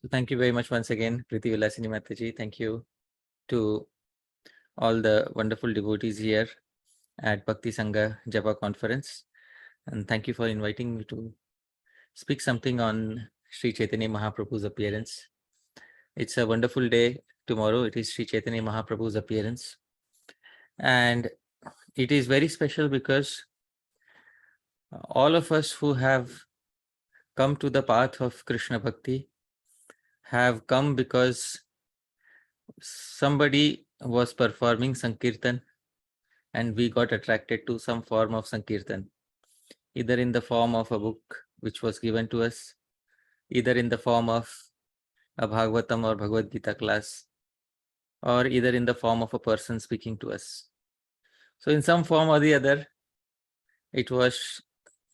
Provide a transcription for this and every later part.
So thank you very much once again, Priti Vilasini Mataji. Thank you to all the wonderful devotees here at Bhakti Sanga Japa conference. And thank you for inviting me to speak something on Sri Chaitanya Mahaprabhu's appearance. It's a wonderful day. Tomorrow it is Sri Chaitanya Mahaprabhu's appearance. And it is very special because all of us who have come to the path of Krishna Bhakti have come because somebody was performing Sankirtan and we got attracted to some form of Sankirtan, either in the form of a book which was given to us, either in the form of a Bhagavatam or Bhagavad Gita class, or either in the form of a person speaking to us. So in some form or the other, it was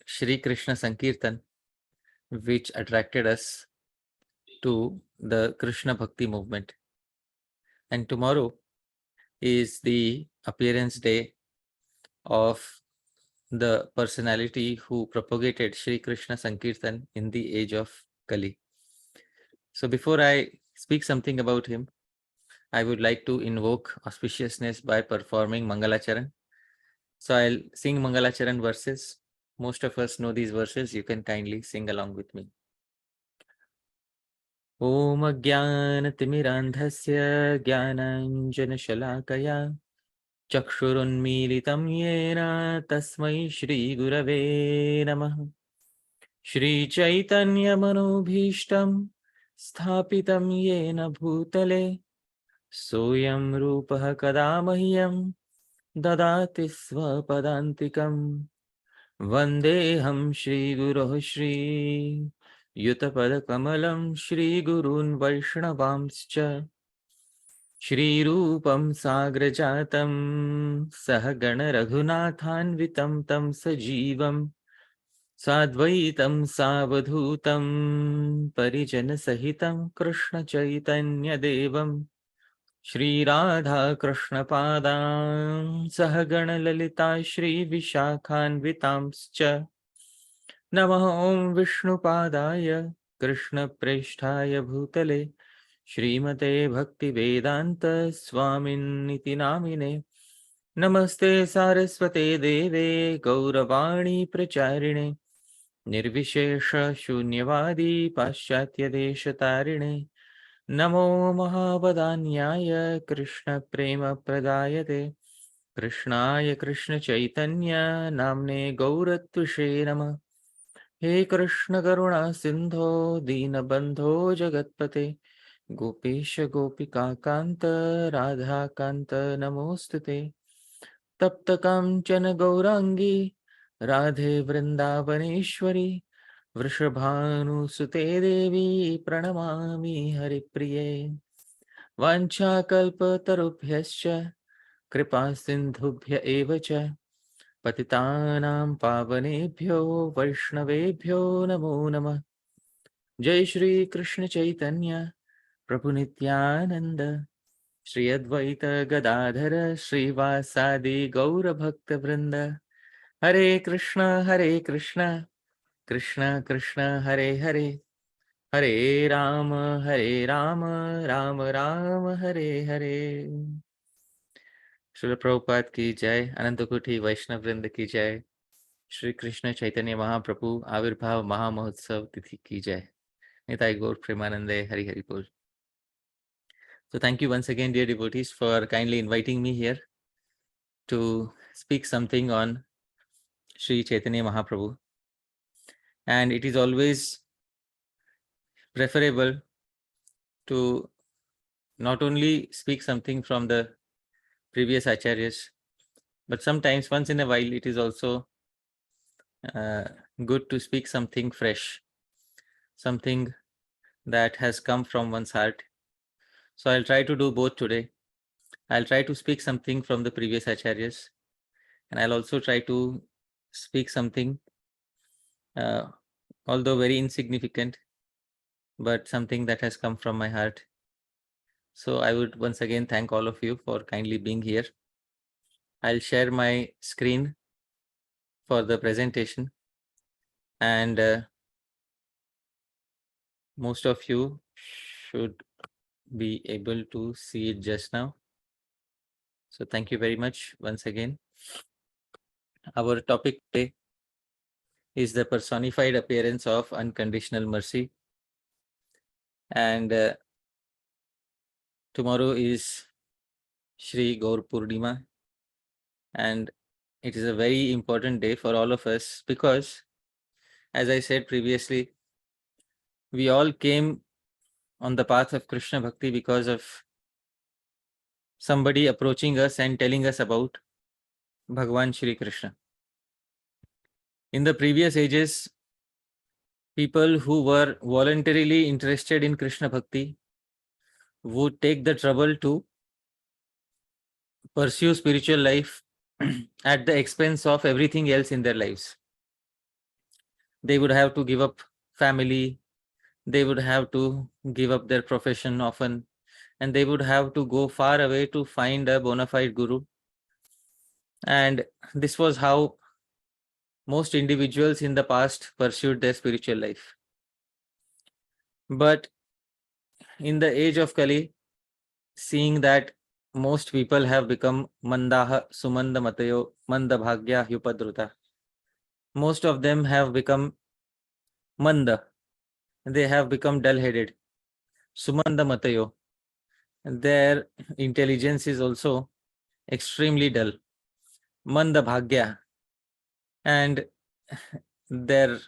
Shri Krishna Sankirtan which attracted us to the Krishna Bhakti movement. And tomorrow is the appearance day of the personality who propagated Shri Krishna Sankirtan in the age of Kali. So before I speak something about him, I would like to invoke auspiciousness by performing Mangalacharan. So I'll sing Mangalacharan verses. Most of us know these verses. You can kindly sing along with me. Om Ajnanatimirandhasya Jnananjanashalakaya Chakshurunmilitam Yena Tasmai Shri Gurave Namah. Shri Chaitanya Manobhishtam Sthapitam Yena Bhutale Soyam Rupaha Kada Mahyam Dadati Swapadantikam Vandeham Shri Guruh Shri Yutapada Kamalam Shri Gurun Vaishnavamscha Shri Rupam Sagrajatam Sahagana Raghunathanvitam Tam Sajivam Sadvaitam Savadhutam Parijana Sahitam Krishna Chaitanya Devam Shri Radha Krishna Padam Sahagana Lalita Shri Vishakhanvitamscha Namah Om Vishnu Padaya Krishna Presthaya Bhutale Shrimate Bhakti Vedanta Swamin Niti Namine Namaste Saraswate Deve Gauravani Pracharine Nirvishesha Shunyavadi Paschatya Deshatarine Namo Mahavadanyaya Krishna Prema Pradayate Krishnaya Krishna Chaitanya Namne Gauratvishe Namah He Krishna Karuna Sindho Deenabandho Jagatpate Gopesha Gopika Kanta Radha Kanta Namostute Tapta Kamchana Gaurangi Radhe Vrindavaneshwari Vrishabhanusute Devi Pranamami Haripriye Vanchakalpatarubhyascha Kripa Sindhubhya Eva cha Patitanam Pavanebhyo Vaishnavebhyo Namo Namah Jai Shri Krishna Chaitanya Prabhu Nityananda Shri Advaita Gadadhara Shri Vasadi Gaura Bhakta Vrinda Hare Krishna Krishna Krishna Hare Hare Hare Rama Rama Rama Hare Hare. Srila Prabhupada ki jai, Anantakuti Vaishnav Vrinda ki jai, Shri Krishna Chaitanya Mahaprabhu Avirbhav Mahamahotsav Tithi ki jai. Nitai Gaur Premanande Hari Hari Bol. So thank you once again, dear devotees, for kindly inviting me here to speak something on Sri Chaitanya Mahaprabhu. And it is always preferable to not only speak something from the previous acharyas, but sometimes once in a while it is also good to speak something fresh, something that has come from one's heart. So I'll try to do both today. I'll try to speak something from the previous acharyas, and I'll also try to speak something, although very insignificant, but something that has come from my heart. So I would once again thank all of you for kindly being here. I'll share my screen for the presentation, and Most of you should be able to see it just now. So thank you very much once again. Our topic today is the personified appearance of unconditional mercy. And tomorrow is Shri Gaura Purnima. And it is a very important day for all of us because, as I said previously, we all came on the path of Krishna Bhakti because of somebody approaching us and telling us about Bhagwan Shri Krishna. In the previous ages, people who were voluntarily interested in Krishna Bhakti would take the trouble to pursue spiritual life at the expense of everything else in their lives. They would have to give up family, they would have to give up their profession often, and they would have to go far away to find a bona fide guru. And this was how most individuals in the past pursued their spiritual life. But in the age of Kali, seeing that most people have become mandaha sumanda matayo manda bhagya hyupadruta, most of them have become manda, they have become dull-headed. Sumanda matayo, their intelligence is also extremely dull. Manda bhagya, and their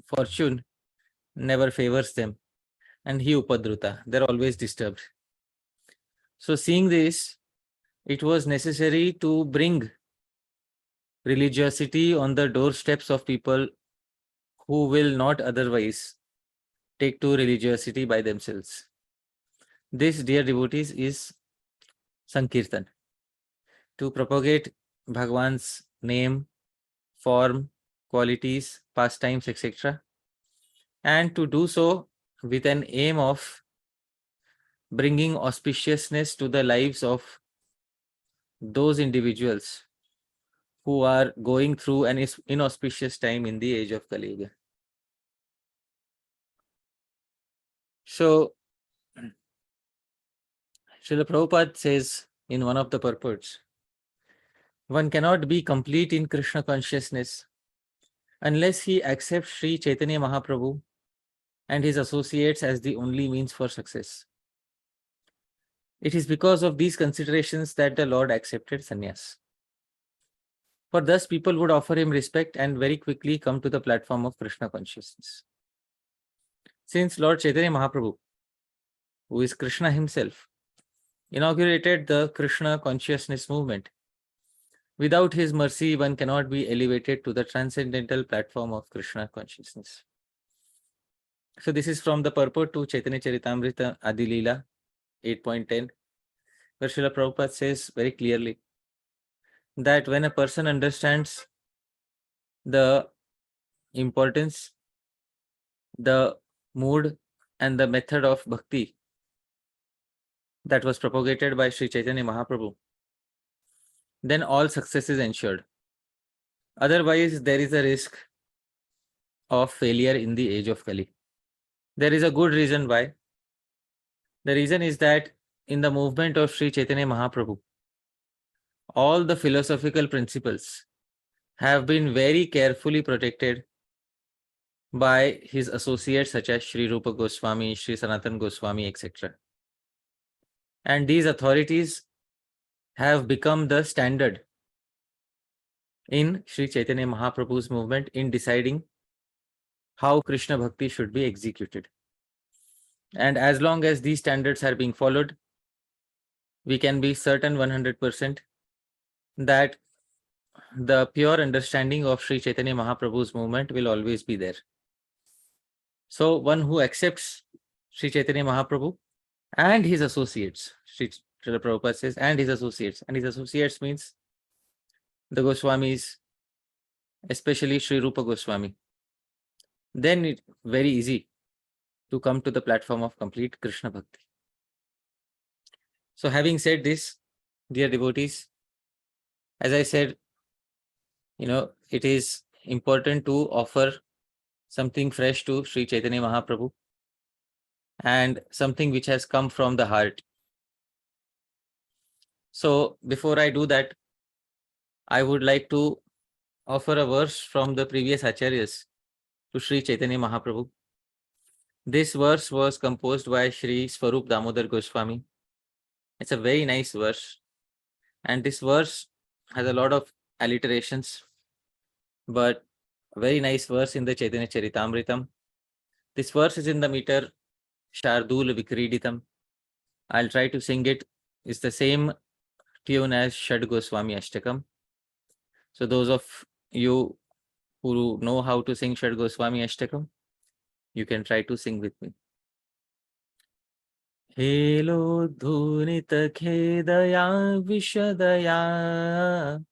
fortune never favors them. And hi upadruta, they're always disturbed. So seeing this, it was necessary to bring religiosity on the doorsteps of people who will not otherwise take to religiosity by themselves. This, dear devotees, is Sankirtan. To propagate Bhagwan's name, form, qualities, pastimes, etc. And to do so with an aim of bringing auspiciousness to the lives of those individuals who are going through an inauspicious time in the age of Kali Yuga. So, Srila Prabhupada says in one of the purports, one cannot be complete in Krishna consciousness unless he accepts Sri Chaitanya Mahaprabhu and his associates as the only means for success. It is because of these considerations that the Lord accepted sannyas. For thus people would offer him respect and very quickly come to the platform of Krishna consciousness. Since Lord Chaitanya Mahaprabhu, who is Krishna himself, inaugurated the Krishna consciousness movement, without his mercy one cannot be elevated to the transcendental platform of Krishna consciousness. So this is from the purport to Chaitanya Charitamrita Adi Leela 8.10, where Srila Prabhupada says very clearly that when a person understands the importance, the mood and the method of bhakti that was propagated by Sri Chaitanya Mahaprabhu, then all success is ensured. Otherwise, there is a risk of failure in the age of Kali. There is a good reason why. The reason is that in the movement of Sri Chaitanya Mahaprabhu, all the philosophical principles have been very carefully protected by his associates such as Sri Rupa Goswami, Sri Sanatan Goswami, etc. And these authorities have become the standard in Sri Chaitanya Mahaprabhu's movement in deciding how Krishna Bhakti should be executed. And as long as these standards are being followed, we can be certain 100% that the pure understanding of Sri Chaitanya Mahaprabhu's movement will always be there. So one who accepts Sri Chaitanya Mahaprabhu and his associates, Srila Prabhupada says, and his associates means the Goswamis, especially Sri Rupa Goswami, then it's very easy to come to the platform of complete Krishna Bhakti. So having said this, dear devotees, as I said, it is important to offer something fresh to Sri Chaitanya Mahaprabhu. and something which has come from the heart. So before I do that, I would like to offer a verse from the previous Acharyas to Sri Chaitanya Mahaprabhu. This verse was composed by Sri Swarup Damodar Goswami. It's a very nice verse, and this verse has a lot of alliterations, but a very nice verse in the Chaitanya Charitamritam. This verse is in the meter Shardul Vikriditam. I'll try to sing it. It's the same tune as Shad Goswami Ashtakam. So those of you who know how to sing Shad Goswami Ashtakam, you can try to sing with me. Helo dhunita khedaya vishadaya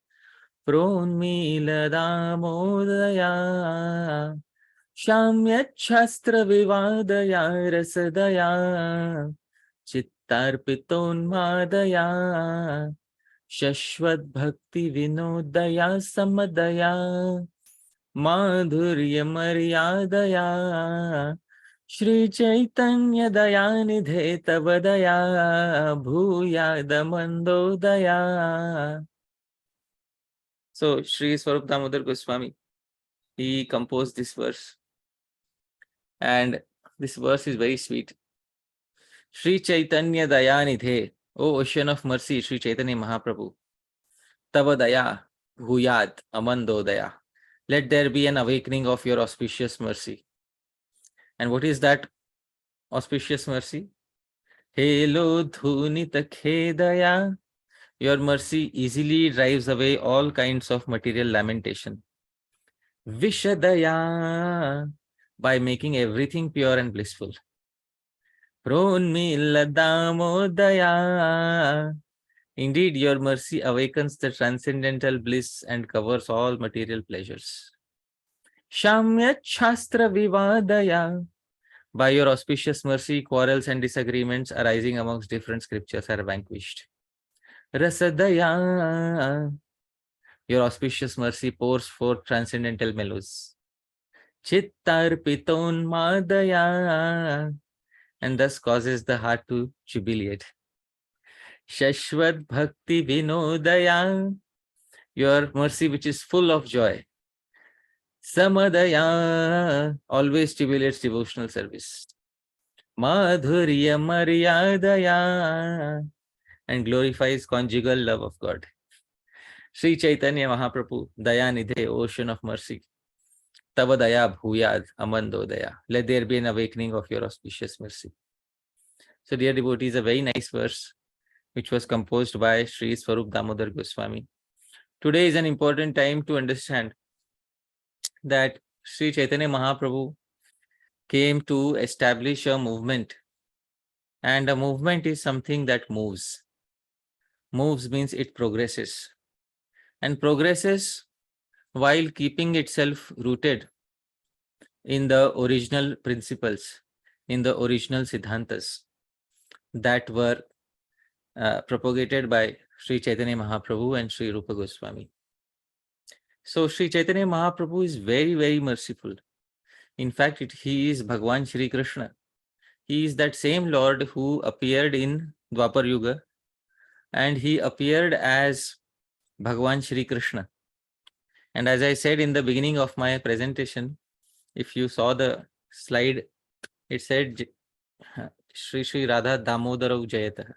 pronmila damodaya shamyachastra vivadaya rasadaya chittarpitonmadaya shashvat bhakti vinodaya samadaya madhurya maryadaya Shri Chaitanya Dayanidhe Tavadaya Bhuyada Mandodaya. So Sri Swarup Damodar Goswami, he composed this verse, and this verse is very sweet. Shri Chaitanya Dayanidhe, O Ocean of Mercy, Shri Chaitanya Mahaprabhu, Tavadaya Bhuyad Amandodaya. Let there be an awakening of your auspicious mercy. And what is that auspicious mercy? Helo dhunita khedaya. Your mercy easily drives away all kinds of material lamentation. Vishadaya, by making everything pure and blissful. Pronmila damodaya. Indeed, your mercy awakens the transcendental bliss and covers all material pleasures. Shamya Shastra Vivadaya. By your auspicious mercy, quarrels and disagreements arising amongst different scriptures are vanquished. Rasadaya. Your auspicious mercy pours forth transcendental mellows. Chittarpiton madaya. And thus causes the heart to jubilate. Shashvat bhakti vinodaya. Your mercy which is full of joy. Samadaya, always stimulates devotional service. Madhurya maryadaya, and glorifies conjugal love of God. Sri Chaitanya Mahaprabhu, Dayanidhe, Ocean of Mercy. Tava daya bhuyad amandodaya. Let there be an awakening of your auspicious mercy. So dear devotees, a very nice verse which was composed by Sri Swarup Damodar Goswami. Today is an important time to understand that Sri Chaitanya Mahaprabhu came to establish a movement, and a movement is something that moves. Moves means it progresses, and progresses while keeping itself rooted in the original principles, in the original siddhantas that were propagated by Sri Chaitanya Mahaprabhu and Sri Rupa Goswami. So Sri Chaitanya Mahaprabhu is very, very merciful. In fact, he is Bhagwan Shri Krishna. He is that same Lord who appeared in Dwapar Yuga, and he appeared as Bhagwan Shri Krishna. And as I said in the beginning of my presentation, if you saw the slide, it said Shri Shri Radha Damodarau Jayata.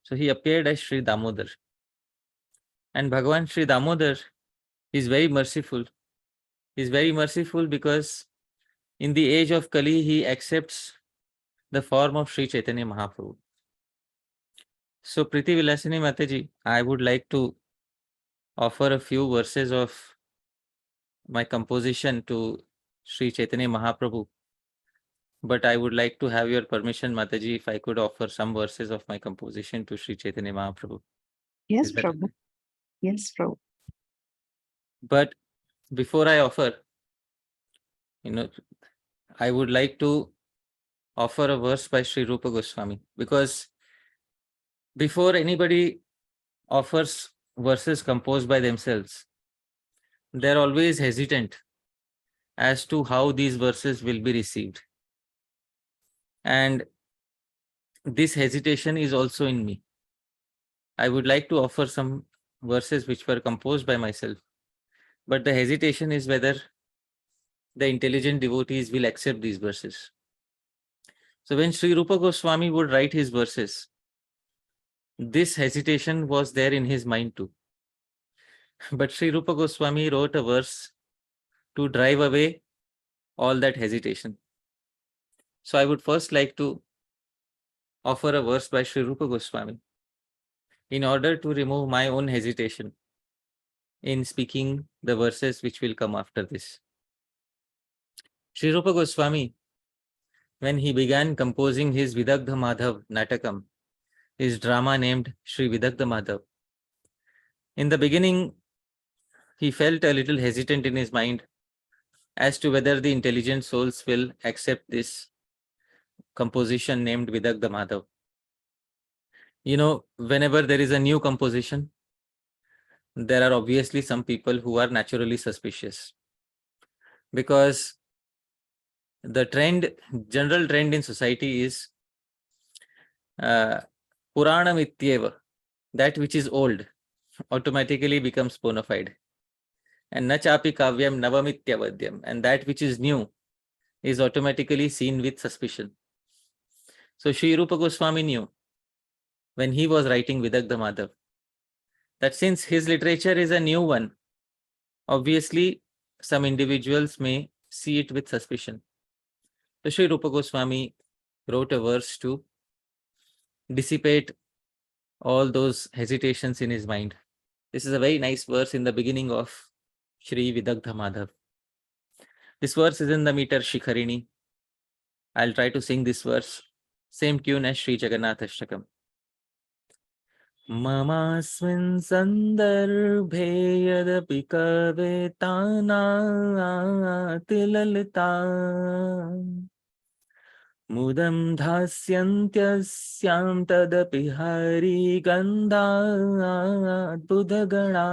So he appeared as Shri Damodar. And Bhagwan Shri Damodar is very merciful. He is very merciful because in the age of Kali, he accepts the form of Sri Chaitanya Mahaprabhu. So Priti Vilasini Mataji, I would like to offer a few verses of my composition to Sri Chaitanya Mahaprabhu. But I would like to have your permission, Mataji, if I could offer some verses of my composition to Sri Chaitanya Mahaprabhu. Yes, Is that Prabhu. okay? Yes, Prabhu. But before I offer, I would like to offer a verse by Sri Rupa Goswami, because before anybody offers verses composed by themselves, they're always hesitant as to how these verses will be received. And this hesitation is also in me. I would like to offer some verses which were composed by myself, but the hesitation is whether the intelligent devotees will accept these verses. So when Sri Rupa Goswami would write his verses, this hesitation was there in his mind too. But Sri Rupa Goswami wrote a verse to drive away all that hesitation. So I would first like to offer a verse by Sri Rupa Goswami in order to remove my own hesitation in speaking the verses which will come after this. Sri Rupa Goswami, when he began composing his Vidagdha Madhav Natakam, his drama named Sri Vidagdha Madhav, in the beginning, he felt a little hesitant in his mind as to whether the intelligent souls will accept this composition named Vidagdha Madhav. You know, whenever there is a new composition, there are obviously some people who are naturally suspicious, because the general trend in society is Puranam Ityeva, that which is old automatically becomes bona fide. And Nachapi Kavyam Navamityavadyam, and that which is new is automatically seen with suspicion. So Sri Rupa Goswami knew when he was writing Vidagdha Madhav that since his literature is a new one, obviously some individuals may see it with suspicion. So Sri Rupa Goswami wrote a verse to dissipate all those hesitations in his mind. This is a very nice verse in the beginning of Shri Vidagdha Madhav. This verse is in the meter Shikharini. I'll try to sing this verse, same tune as Sri Jagannath Ashtakam. Mamasmin sandarbhe yadapi kavetana tilalita mudam dhasyantyasyan tadapi hari gandha budhagana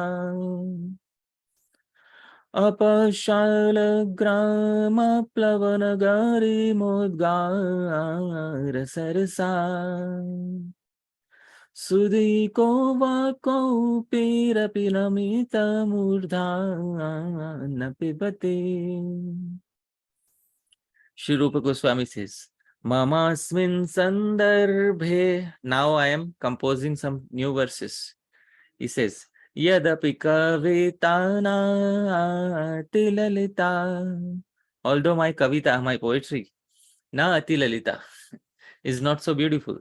apashala grama plavanagari mudgar sarasa Sudhiko vako pirapinamita murdha napibate. Shri Rupa Goswami says, Mamasmin sandarbhe. Now I am composing some new verses. He says, Yadapi kavitana atilalita. Although my kavita, my poetry, na atilalita, is not so beautiful,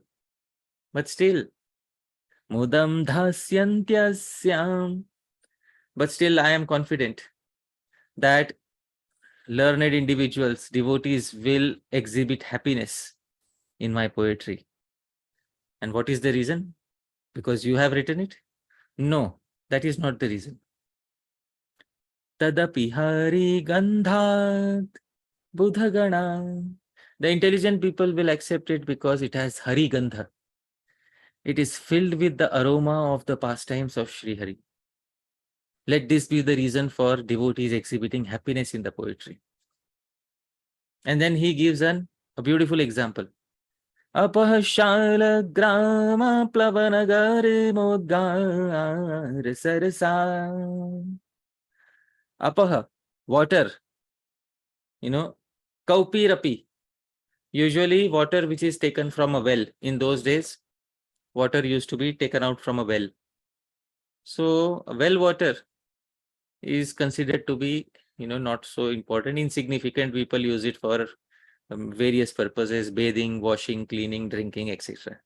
but still, Mudam dhasyantyasam. But still I am confident that learned individuals, devotees will exhibit happiness in my poetry. And what is the reason? Because you have written it? No, that is not the reason. Tadapi hari gandhat budhagana. The intelligent people will accept it because it has hari gandha. It is filled with the aroma of the pastimes of Sri Hari. Let this be the reason for devotees exhibiting happiness in the poetry. And then he gives a beautiful example. Apahashala grama plavanagare modgar sarasa. Apaha, water. Kaupirapi. Usually water which is taken from a well. In those days, water used to be taken out from a well. So well water is considered to be, not so important, insignificant. People use it for various purposes, bathing, washing, cleaning, drinking, etc.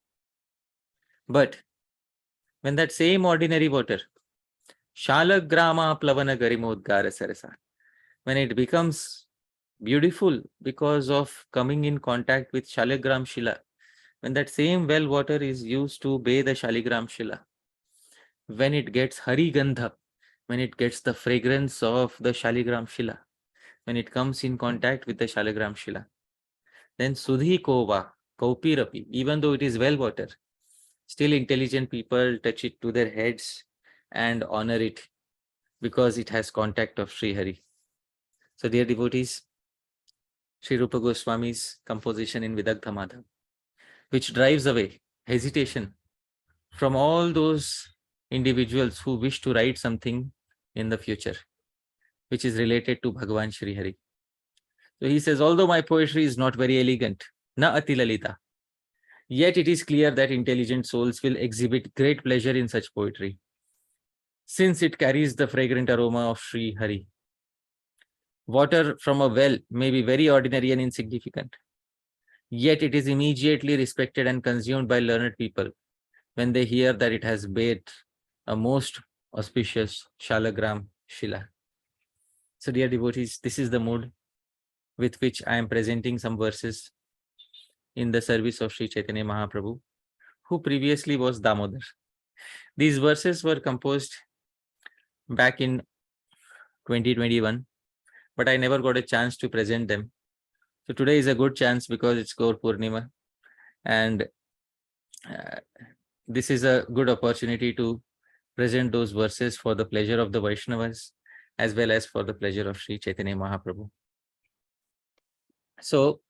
But when that same ordinary water, Shalagrama Plavana Garimodgara Sarasa, when it becomes beautiful because of coming in contact with Shalagram Shila, when that same well water is used to bathe the Shaligram Shila, when it gets Hari Gandha, when it gets the fragrance of the Shaligram Shila, when it comes in contact with the Shaligram Shila, then Sudhi Kova, Kaupirapi, even though it is well water, still intelligent people touch it to their heads and honor it because it has contact of Sri Hari. So dear devotees, Sri Rupa Goswami's composition in Vidagdha Madhav which drives away hesitation from all those individuals who wish to write something in the future, which is related to Bhagavan Shri Hari. So he says, although my poetry is not very elegant, na atilalita, yet it is clear that intelligent souls will exhibit great pleasure in such poetry, since it carries the fragrant aroma of Sri Hari. Water from a well may be very ordinary and insignificant, yet it is immediately respected and consumed by learned people when they hear that it has bathed a most auspicious Shalagram Shila. So, dear devotees, this is the mood with which I am presenting some verses in the service of Sri Chaitanya Mahaprabhu, who previously was Damodar. These verses were composed back in 2021, but I never got a chance to present them. So today is a good chance because it's Gaura Purnima, and this is a good opportunity to present those verses for the pleasure of the Vaishnavas as well as for the pleasure of Sri Chaitanya Mahaprabhu. So,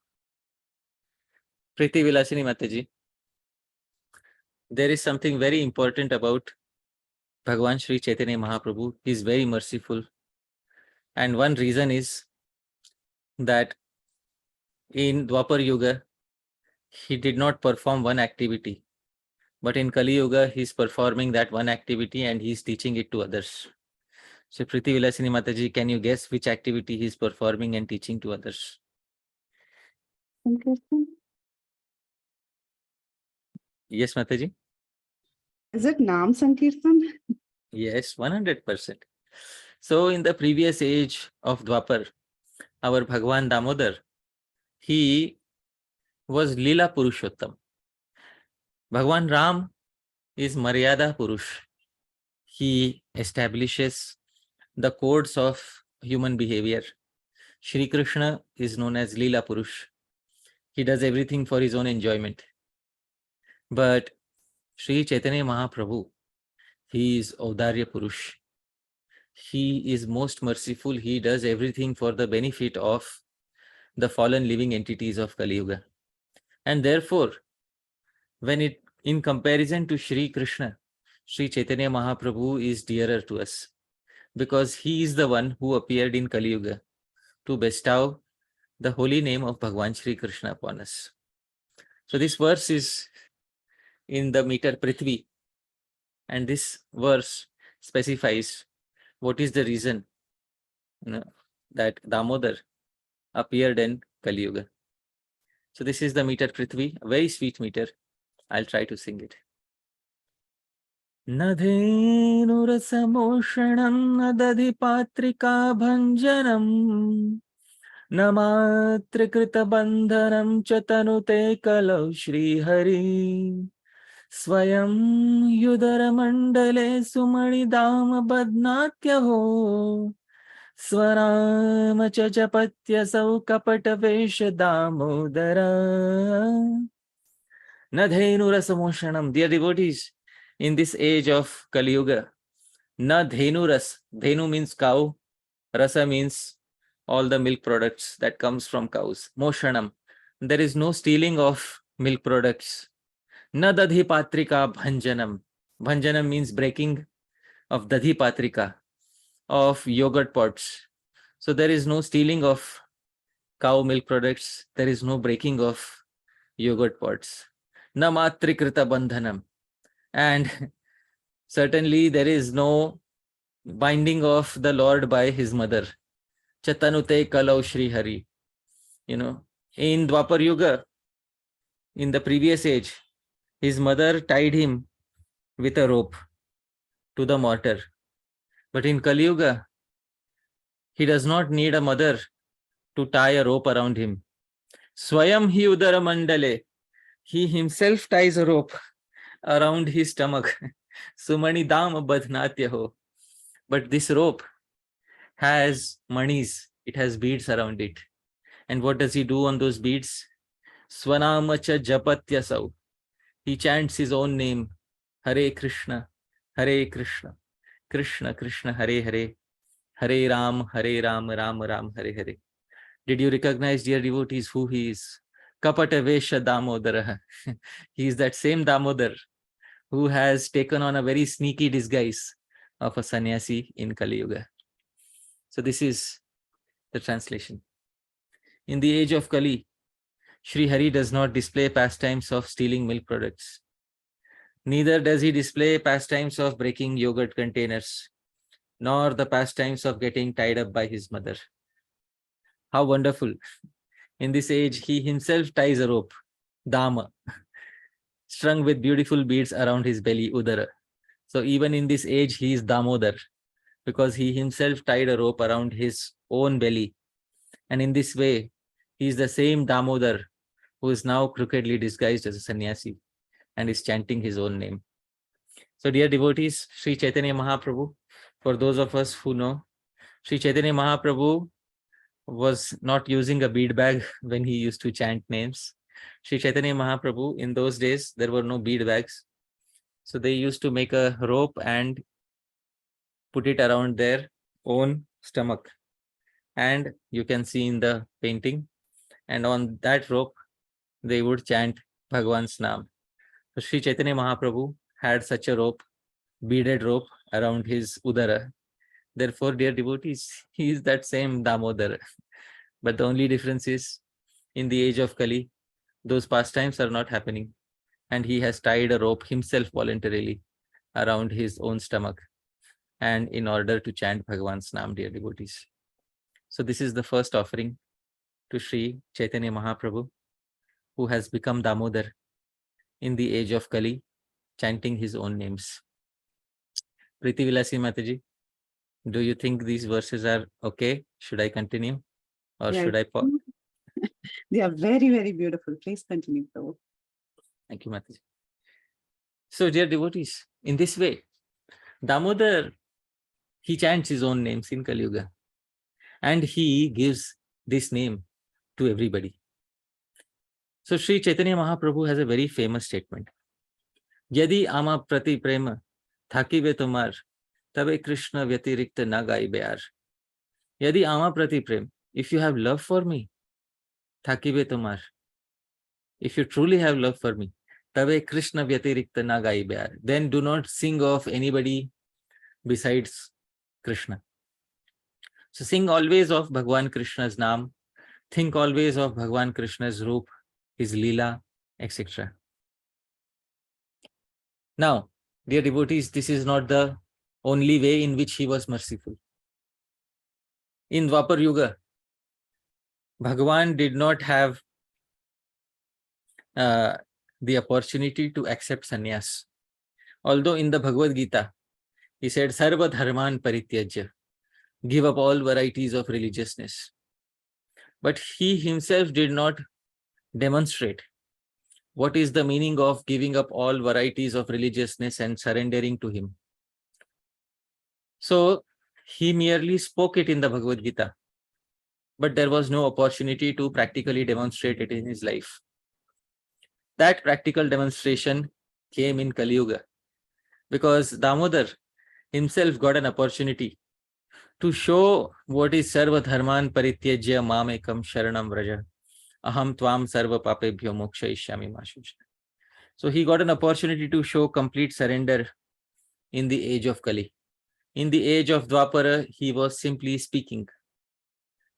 Priti Vilasini Mataji, there is something very important about Bhagavan Sri Chaitanya Mahaprabhu. He is very merciful. And one reason is that in Dwapar Yuga, he did not perform one activity. But in Kali Yuga, he is performing that one activity and he is teaching it to others. So, Priti Vilasini Mataji, can you guess which activity he is performing and teaching to others? Sankirtan? Yes, Mataji? Is it Naam Sankirtan? Yes, 100%. So, in the previous age of Dwapar, our Bhagwan Damodar, he was Lila Purushottam. Bhagwan Ram is Maryada Purush. He establishes the codes of human behavior. Shri Krishna is known as Lila Purush. He does everything for his own enjoyment. But Sri Chaitanya Mahaprabhu, he is Audarya Purush. He is most merciful. He does everything for the benefit of the fallen living entities of Kali Yuga. And therefore, when it in comparison to Shri Krishna, Sri Chaitanya Mahaprabhu is dearer to us because he is the one who appeared in Kali Yuga to bestow the holy name of Bhagwan Shri Krishna upon us. So this verse is in the meter Prithvi, and this verse specifies what is the reason that Damodar appeared in Kali Yuga. So this is the meter Prithvi, a very sweet meter. I'll try to sing it. Nadhenurasamoshannam nadadhipatrika bhanjanam namatrikrita bandhanam chatanute kalau Shri Hari Swayam yudara mandale sumani dama badnatya ho Swarama cha japatya sau kapata vesha damodara Nadhenu rasamoshanam. Dear devotees, in this age of Kali Yuga, na dhenu ras. Dhenu means cow. Rasa means all the milk products that comes from cows. Moshanam. There is no stealing of milk products. Na dadhi patrika bhanjanam. Bhanjanam means breaking of dadhi patrika, of yogurt pots. So there is no stealing of cow milk products. There is no breaking of yogurt pots. Na matrikrita bandhanam. And certainly there is no binding of the Lord by his mother. Chatanute kalau Shri Hari. In Dwapar Yuga, in the previous age, his mother tied him with a rope to the mortar. But in Kali Yuga, he does not need a mother to tie a rope around him. Swayam hi udara mandale. He himself ties a rope around his stomach. Sumani dam badhnatya ho. But this rope has manis. It has beads around it. And what does he do on those beads? Swanamacha japatya sau. He chants his own name. Hare Krishna, Hare Krishna, Krishna Krishna, Hare Hare, Hare Ram, Ram Ram, Hare Hare. Did you recognize, dear devotees, who he is? Kapata Vesha Damodara. He is that same Damodar who has taken on a very sneaky disguise of a sannyasi in Kali Yuga. So this is the translation. In the age of Kali, Sri Hari does not display pastimes of stealing milk products. Neither does he display pastimes of breaking yogurt containers, nor the pastimes of getting tied up by his mother. How wonderful. In this age, he himself ties a rope, Dāma, strung with beautiful beads around his belly, Udara. So even in this age, he is Damodar, because he himself tied a rope around his own belly. And in this way, he is the same Damodar who is now crookedly disguised as a sannyasi and is chanting his own name. So dear devotees, Sri Chaitanya Mahaprabhu, for those of us who know, Sri Chaitanya Mahaprabhu was not using a bead bag when he used to chant names. Sri Chaitanya Mahaprabhu, in those days, there were no bead bags. So they used to make a rope and put it around their own stomach. And you can see in the painting, and on that rope, they would chant Bhagwan's name. So Sri Chaitanya Mahaprabhu had such a rope, beaded rope around his Udara. Therefore, dear devotees, he is that same Damodar. But the only difference is, in the age of Kali, those pastimes are not happening. And he has tied a rope himself voluntarily around his own stomach, and in order to chant Bhagwan's name, dear devotees. So this is the first offering to Sri Chaitanya Mahaprabhu, who has become Damodar in the age of Kali, chanting his own names. Priti Vilasi Mataji, do you think these verses are okay? Should I continue or Yeah, should I pause? they are very, very beautiful. Please continue, Prabhu. Thank you, Mataji. So, dear devotees, in this way, Damodar, he chants his own names in Kali Yuga, and he gives this name to everybody. So, Sri Chaitanya Mahaprabhu has a very famous statement. Yadi ama prati prema thakibe tumar, tabe Krishna vyatirikta na gaibe ar. Yadi ama prati prem, if you have love for me, thakibe tumar, if you truly have love for me, tabe Krishna vyatirikta na gaibe ar, then do not sing of anybody besides Krishna. So sing always of Bhagwan Krishna's name, think always of Bhagwan Krishna's roop, his lila, etc. Now, dear devotees, this is not the only way in which he was merciful. In Dwapar Yuga, Bhagwan did not have the opportunity to accept sannyas. Although in the Bhagavad Gita, he said, Sarva dharman parityajya, give up all varieties of religiousness. But he himself did not demonstrate what is the meaning of giving up all varieties of religiousness and surrendering to him. So he merely spoke it in the Bhagavad Gita, but there was no opportunity to practically demonstrate it in his life. That practical demonstration came in Kali Yuga, because Damodar himself got an opportunity to show what is Sarva Dharman Parityajya Mamekam Sharanam Vraja. Aham Tvam Sarva Papebhyo Mokshayishyami Mashuja. So he got an opportunity to show complete surrender in the age of Kali. In the age of Dwapara, he was simply speaking.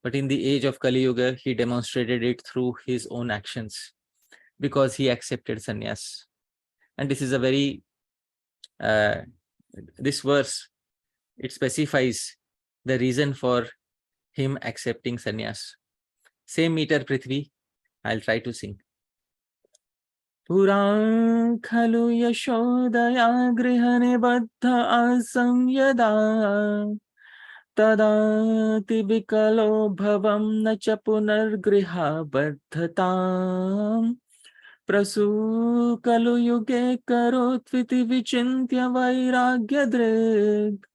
But in the age of Kali Yuga, he demonstrated it through his own actions, because he accepted sannyas. And this is a very, this verse, it specifies the reason for him accepting sannyas. Same meter, Prithvi, I'll try to sing. Puran khalu yashodaya grihane baddha asam yada tadati vikalo bhavam na cha punargriha baddhatam prasu kalu yuge karotviti vichintya vairagya drig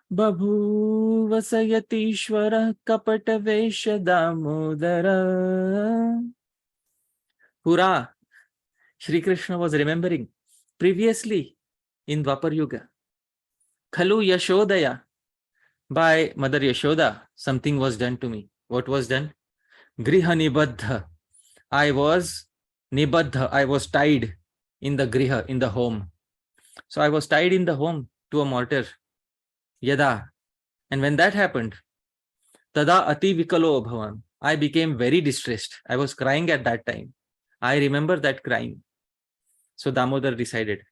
babhuva sayatishvara kapata vesha damodara. Pura, Shri Krishna was remembering previously in Dwapar Yuga. Khalu Yashodaya, by Mother Yashoda, something was done to me. What was done? Griha Nibaddha. I was nibaddha, I was tied in the griha, in the home. So I was tied in the home to a mortar. Yada. And when that happened, tada ati vikalo bhavan. I became very distressed. I was crying at that time. I remember that crying. So Damodar decided,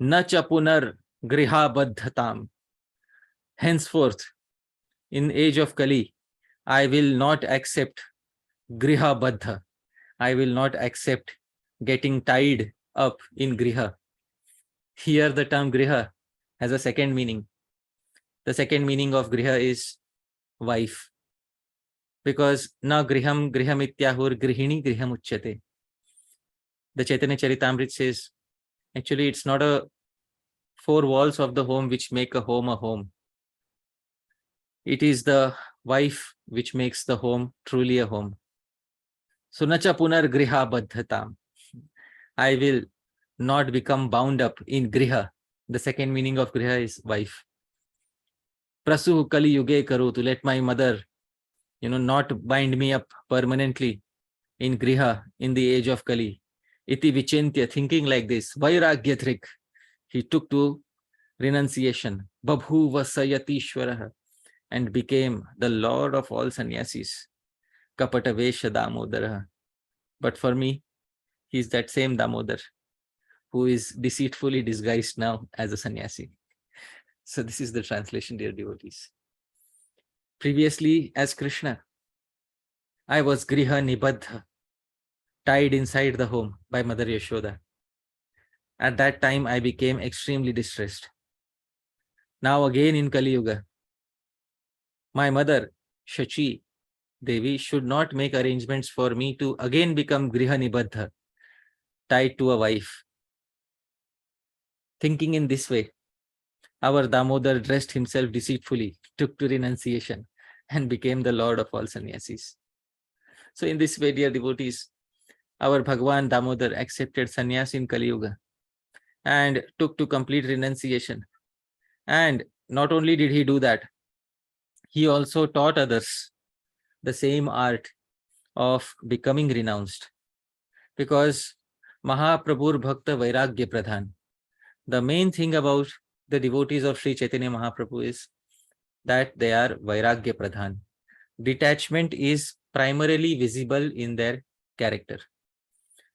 na cha punar griha baddhatam. Henceforth, in age of Kali, I will not accept griha baddha. I will not accept getting tied up in griha. Here the term griha has a second meaning. The second meaning of griha is wife. Because na griham griham ityahur grihini griham uchyate. The Chaitanya Charitamrita says, actually it's not a four walls of the home which make a home a home. It is the wife which makes the home truly a home. Sunacha punar griha baddhatam. I will not become bound up in griha. The second meaning of griha is wife. Prasu kali yuge karu, to let my mother, not bind me up permanently in griha in the age of Kali. Iti vichintya, thinking like this, vairagyatrik, he took to renunciation. Babhu vasayatishwaraha, and became the lord of all sannyasis. Kapatavesha Damodara. But for me, he is that same Damodar who is deceitfully disguised now as a sannyasi. So this is the translation, dear devotees. Previously, as Krishna, I was griha nibaddha, tied inside the home by Mother Yashoda. At that time, I became extremely distressed. Now again in Kali Yuga, my mother, Shachi Devi, should not make arrangements for me to again become griha nibaddha, tied to a wife. Thinking in this way, our Damodar dressed himself deceitfully, took to renunciation, and became the lord of all sannyasis. So in this way, dear devotees, our Bhagwan Damodar accepted sannyas in Kali Yuga and took to complete renunciation. And not only did he do that, he also taught others the same art of becoming renounced. Because Mahaprabhur Bhakta Vairagya Pradhan, the main thing about the devotees of Sri Chaitanya Mahaprabhu is that they are Vairagya Pradhan. Detachment is primarily visible in their character.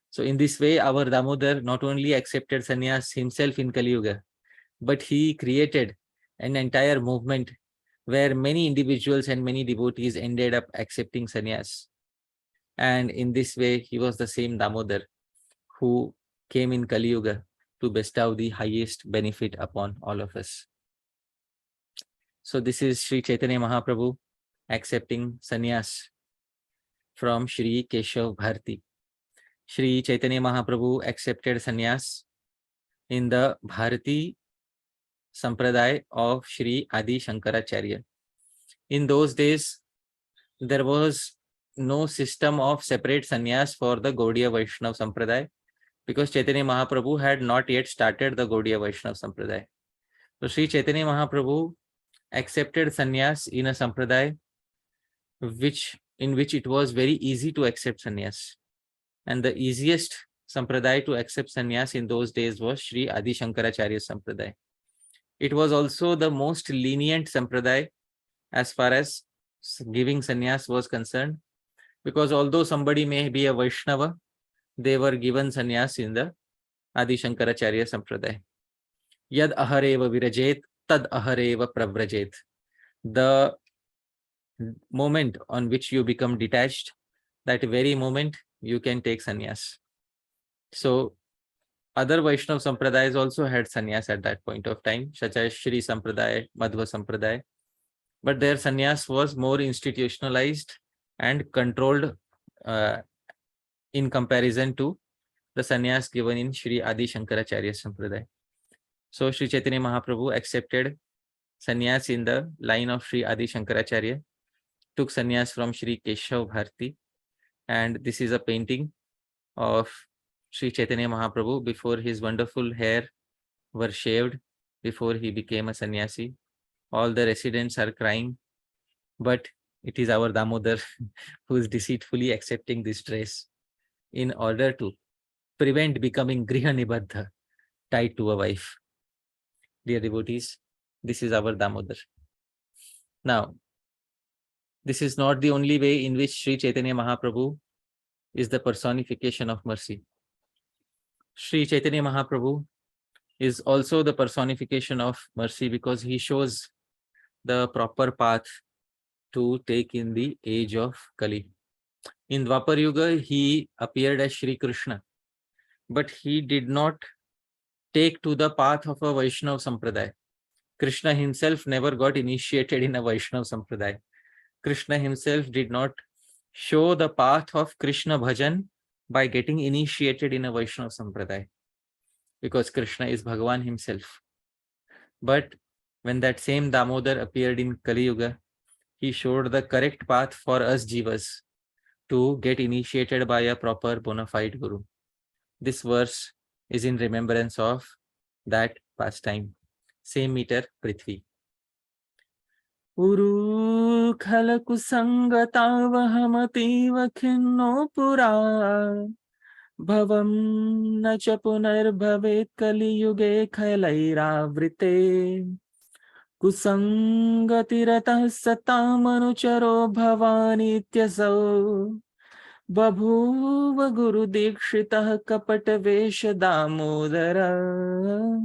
So in this way, our Damodar not only accepted sannyas himself in Kali Yuga, but he created an entire movement where many individuals and many devotees ended up accepting sannyas. And in this way, he was the same Damodar who came in Kali Yuga to bestow the highest benefit upon all of us. So this is Sri Chaitanya Mahaprabhu accepting sannyas from Sri Keshav Bharti. Sri Chaitanya Mahaprabhu accepted sannyas in the Bharati Sampradaya of Sri Adi Shankaracharya. In those days, there was no system of separate sannyas for the Gaudiya Vaishnava Sampradaya because Chaitanya Mahaprabhu had not yet started the Gaudiya Vaishnava Sampradaya. So Sri Chaitanya Mahaprabhu accepted sannyas in a sampradaya in which it was very easy to accept sannyas. And the easiest sampradaya to accept sannyas in those days was Sri Adi Shankaracharya Sampradaya. It was also the most lenient sampradaya as far as giving sannyas was concerned, because although somebody may be a Vaishnava, they were given sannyas in the Adi Shankaracharya Sampradaya. Yad ahareva virajet, tad ahareva pravrajet. The moment on which you become detached, that very moment you can take sannyas. So other Vaishnava Sampradayas also had sannyas at that point of time, such as Shri Sampradaya, Madhva Sampradaya. But their sannyas was more institutionalized and controlled in comparison to the sannyas given in Sri Adi Shankaracharya Sampradaya. So Sri Chaitanya Mahaprabhu accepted sannyas in the line of Sri Adi Shankaracharya, took sannyas from Sri Keshav Bharti, and this is a painting of Sri Chaitanya Mahaprabhu before his wonderful hair were shaved, before he became a sannyasi. All the residents are crying, but it is our Damodar who is deceitfully accepting this dress in order to prevent becoming Griha Nibaddha, tied to a wife. Dear devotees, this is our Damodar. Now, this is not the only way in which Sri Chaitanya Mahaprabhu is the personification of mercy. Sri Chaitanya Mahaprabhu is also the personification of mercy because he shows the proper path to take in the age of Kali. In Dwapar Yuga, he appeared as Shri Krishna, but he did not take to the path of a Vaishnav Sampradaya. Krishna himself never got initiated in a Vaishnav Sampradaya. Krishna himself did not show the path of Krishna Bhajan by getting initiated in a Vaishnav Sampradaya, because Krishna is Bhagavan himself. But when that same Damodar appeared in Kali Yuga, he showed the correct path for us Jivas to get initiated by a proper bona fide Guru. This verse is in remembrance of that pastime. Same meter, Prithvi. Uru khala kusangata vahamativa khinno pura bhavam na cha punar bhavet kali yuge khalairavrite kusangatirata satamanujaro bhavanityasau babhuva guru dikshitah kapata vesha damodara.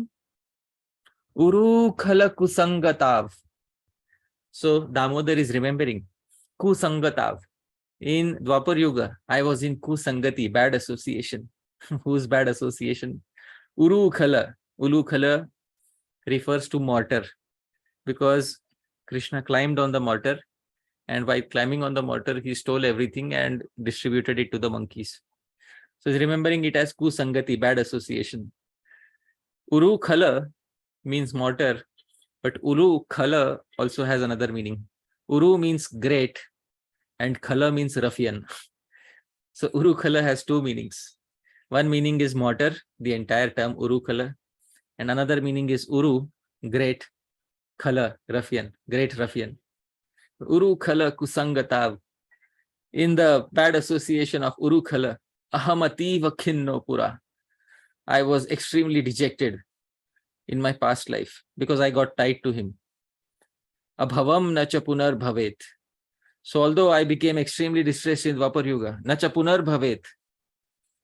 Uru khala kusangatav. So Damodar is remembering kusangatav. In Dwapar Yuga, I was in kusangati, bad association. Whose bad association? Uru khala. Ulu khala refers to mortar, because Krishna climbed on the mortar, and by climbing on the mortar, he stole everything and distributed it to the monkeys. So he's remembering it as kusangati, bad association. Uru khala means mortar, but Uru khala also has another meaning. Uru means great and khala means ruffian. So Uru khala has two meanings. One meaning is mortar, the entire term Uru khala, and another meaning is Uru, great, khala, ruffian, great ruffian. Uru khala kusangatav. In the bad association of Uru khala, ahamativa khinno pura. I was extremely dejected in my past life because I got tied to him. Abhavam nacha punar bhavet. So although I became extremely distressed in Dwapar Yuga, nacha punar bhavet.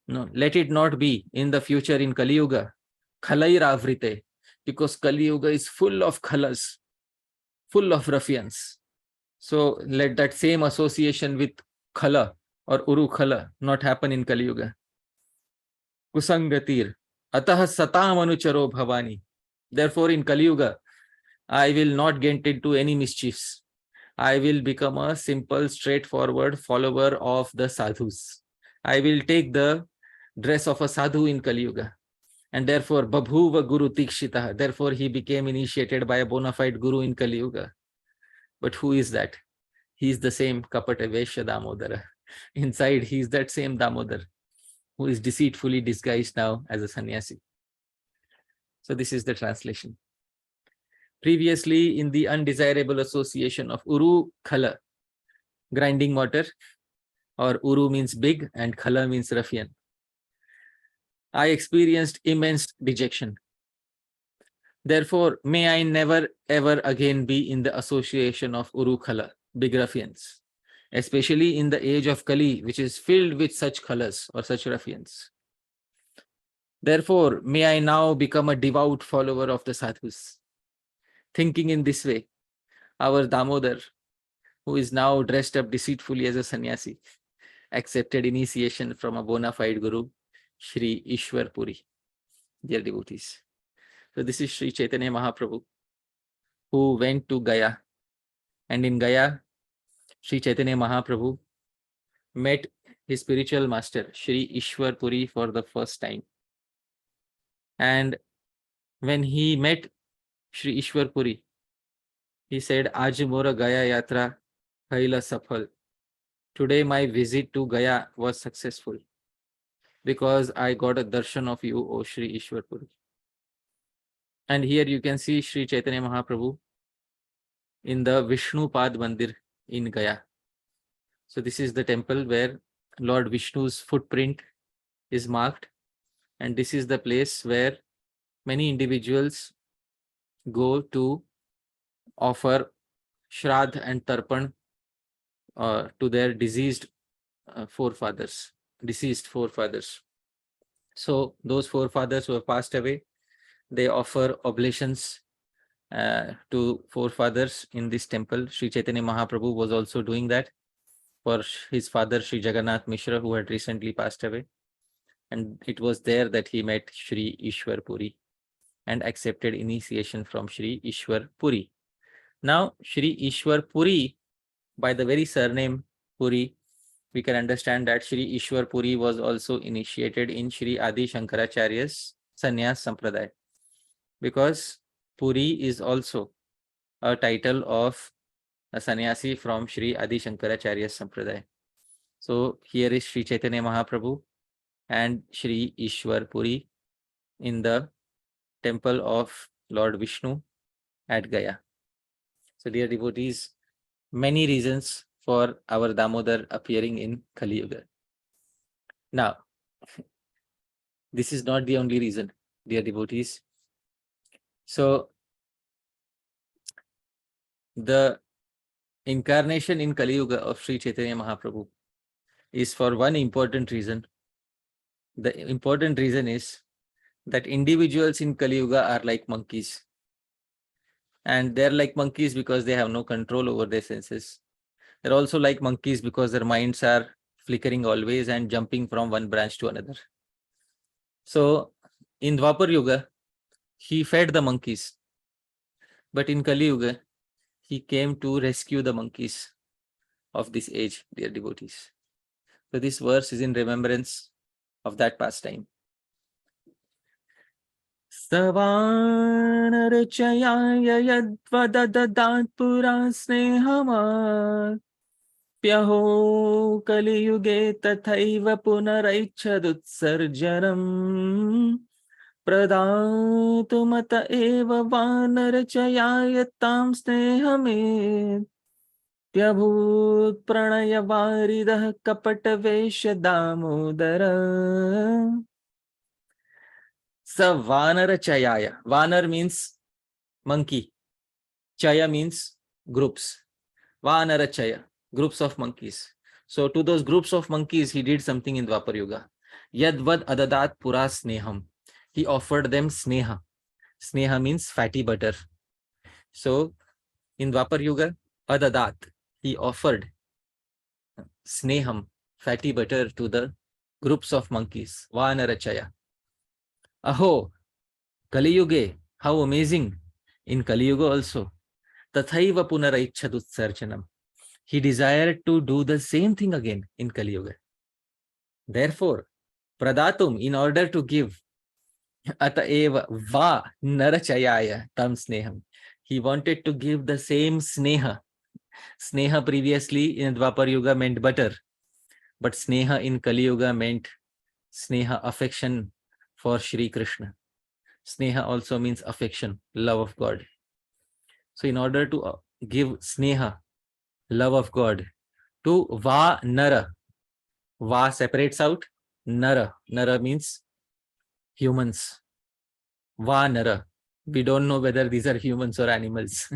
No, let it not be in the future in Kali Yuga. Khalair avrite. Because Kali Yuga is full of khalas, full of ruffians. So let that same association with khala or Uru khala not happen in Kali Yuga. Kusangatir. Ataha satam anucharo bhavani. Therefore, in Kali Yuga, I will not get into any mischiefs. I will become a simple, straightforward follower of the sadhus. I will take the dress of a sadhu in Kali Yuga. And therefore, Babhuva Guru Tikshitaha. Therefore, he became initiated by a bona fide Guru in Kali Yuga. But who is that? He is the same Kapata Vesha Damodara. Inside, he is that same Damodar who is deceitfully disguised now as a sannyasi. So this is the translation. Previously, in the undesirable association of Uru Khala, grinding mortar, or Uru means big and Khala means ruffian, I experienced immense dejection. Therefore, may I never ever again be in the association of Uru Khala, big ruffians, especially in the age of Kali, which is filled with such khalas or such ruffians. Therefore, may I now become a devout follower of the sadhus. Thinking in this way, our Damodar, who is now dressed up deceitfully as a sannyasi, accepted initiation from a bona fide Guru, Shri Ishwar Puri. Dear devotees. So this is Sri Chaitanya Mahaprabhu, who went to Gaya. And in Gaya, Sri Chaitanya Mahaprabhu met his spiritual master, Shri Ishwar Puri, for the first time. And when he met Shri Ishwar Puri, he said, Aaj mora Gaya yatra bhaila safal. Today my visit to Gaya was successful because I got a darshan of you, O Shri Ishwar Puri. And here you can see Sri Chaitanya Mahaprabhu in the Vishnu Pad Mandir in Gaya. So this is the temple where Lord Vishnu's footprint is marked, and this is the place where many individuals go to offer Shraddh and Tarpan to their deceased forefathers. So those forefathers who have passed away, they offer oblations to forefathers in this temple. Sri Chaitanya Mahaprabhu was also doing that for his father Sri Jagannath Mishra, who had recently passed away. And it was there that he met Sri Ishwar Puri and accepted initiation from Sri Ishwar Puri. Now, Sri Ishwar Puri, by the very surname Puri, we can understand that Sri Ishwar Puri was also initiated in Sri Adi Shankaracharya's Sannyas Sampradaya, because Puri is also a title of a sannyasi from Sri Adi Shankaracharya's Sampradaya. So here is Sri Chaitanya Mahaprabhu and Sri Ishwar Puri in the temple of Lord Vishnu at Gaya. So dear devotees, many reasons for our Damodar appearing in Kali Yuga. Now, this is not the only reason, dear devotees. So the incarnation in Kali Yuga of Sri Chaitanya Mahaprabhu is for one important reason. The important reason is that individuals in Kali Yuga are like monkeys. And they're like monkeys because they have no control over their senses. They're also like monkeys because their minds are flickering always and jumping from one branch to another. So in Dwapar Yuga, he fed the monkeys. But in Kali Yuga, he came to rescue the monkeys of this age, dear devotees. So this verse is in remembrance of that pastime. Savanarachayaya yadvadadat pura snehama Pyaho Kali Yuge tathaiva punaraichadutsarjanam Pradatu mata eva vanarachayayatam snehamed Pyabhut pranaya varidah kapatavesha damodara. Savanara Chayaya. Vanar means monkey. Chaya means groups. Vanara Chaya, groups of monkeys. So to those groups of monkeys, he did something in Dwapar Yuga. Yadvad adadat pura sneham. He offered them sneha. Sneha means fatty butter. So in Dwapar Yuga, adadat, he offered sneham, fatty butter, to the groups of monkeys. Vanara Chaya. Aho, Kali Yuge, how amazing. In Kali Yuga also. Tathaiva punaraichadutsarjanam. He desired to do the same thing again in Kali Yuga. Therefore, pradatum, in order to give, ataeva va narachayaya tam sneham. He wanted to give the same sneha. Sneha previously in Dwapar Yuga meant butter. But sneha in Kali Yuga meant sneha, affection for Shri Krishna. Sneha also means affection, love of God. So in order to give sneha, love of God, to va nara, va separates out, nara, nara means humans. Va nara, we don't know whether these are humans or animals.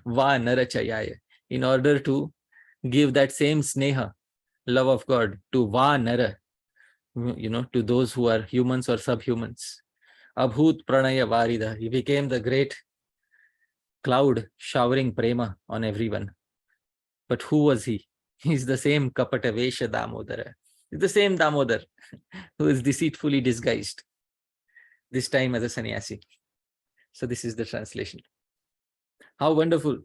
Va nara chayaya. In order to give that same sneha, love of God, to va nara, to those who are humans or subhumans. Abhut pranaya varida. He became the great cloud showering prema on everyone. But who was he? He's the same Kapatavesha Damodara. He's the same Damodar who is deceitfully disguised, this time as a sannyasi. So this is the translation. How wonderful.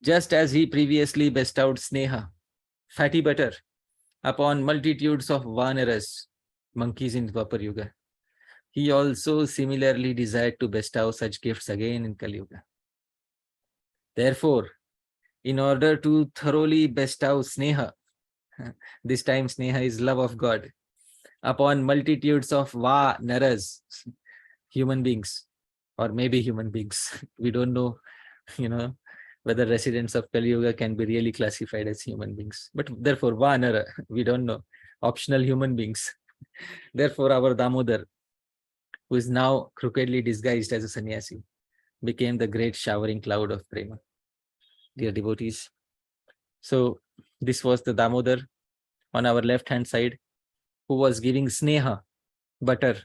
Just as he previously bestowed sneha, fatty butter, upon multitudes of vanaras, monkeys in Dwapar Yuga, he also similarly desired to bestow such gifts again in Kali Yuga. Therefore, in order to thoroughly bestow sneha, this time sneha is love of God, upon multitudes of naras, human beings, or maybe human beings. We don't know, whether residents of Kali Yuga can be really classified as human beings. But therefore, Vanara, we don't know, optional human beings. Therefore, our Damodar, who is now crookedly disguised as a sannyasi, became the great showering cloud of prema. Dear devotees, so this was the Damodar on our left hand side, who was giving sneha, butter,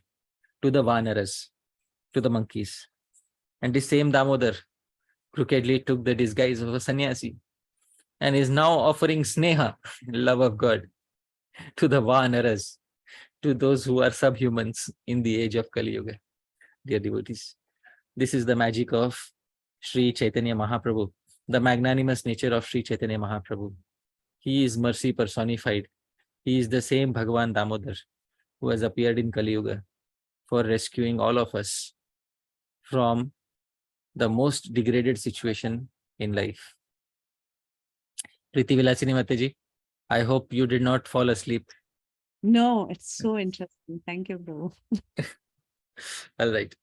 to the Vanaras, to the monkeys. And this same Damodar crookedly took the disguise of a sannyasi and is now offering sneha, love of God, to the Vanaras, to those who are subhumans in the age of Kali Yuga. Dear devotees, this is the magic of Sri Chaitanya Mahaprabhu, the magnanimous nature of Sri Chaitanya Mahaprabhu. He is mercy personified. He is the same Bhagavan Damodar who has appeared in Kali Yuga for rescuing all of us from the most degraded situation in life. Priti Vilasini Mataji, I hope you did not fall asleep. No, it's so interesting. Thank you, Prabhu. All right.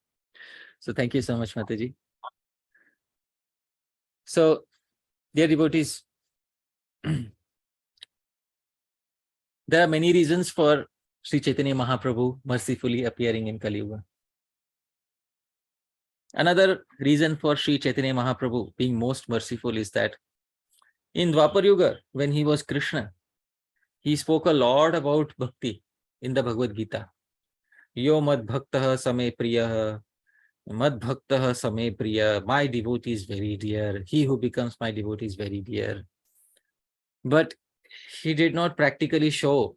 So thank you so much, Mataji. So, dear devotees, there are many reasons for Sri Chaitanya Mahaprabhu mercifully appearing in Kali Yuga. Another reason for Sri Chaitanya Mahaprabhu being most merciful is that in Dwapar Yuga, when he was Krishna, he spoke a lot about bhakti in the Bhagavad Gita. Yo mad bhaktaha same priyaha, mad bhaktaha same priya, my devotee is very dear, he who becomes my devotee is very dear. But he did not practically show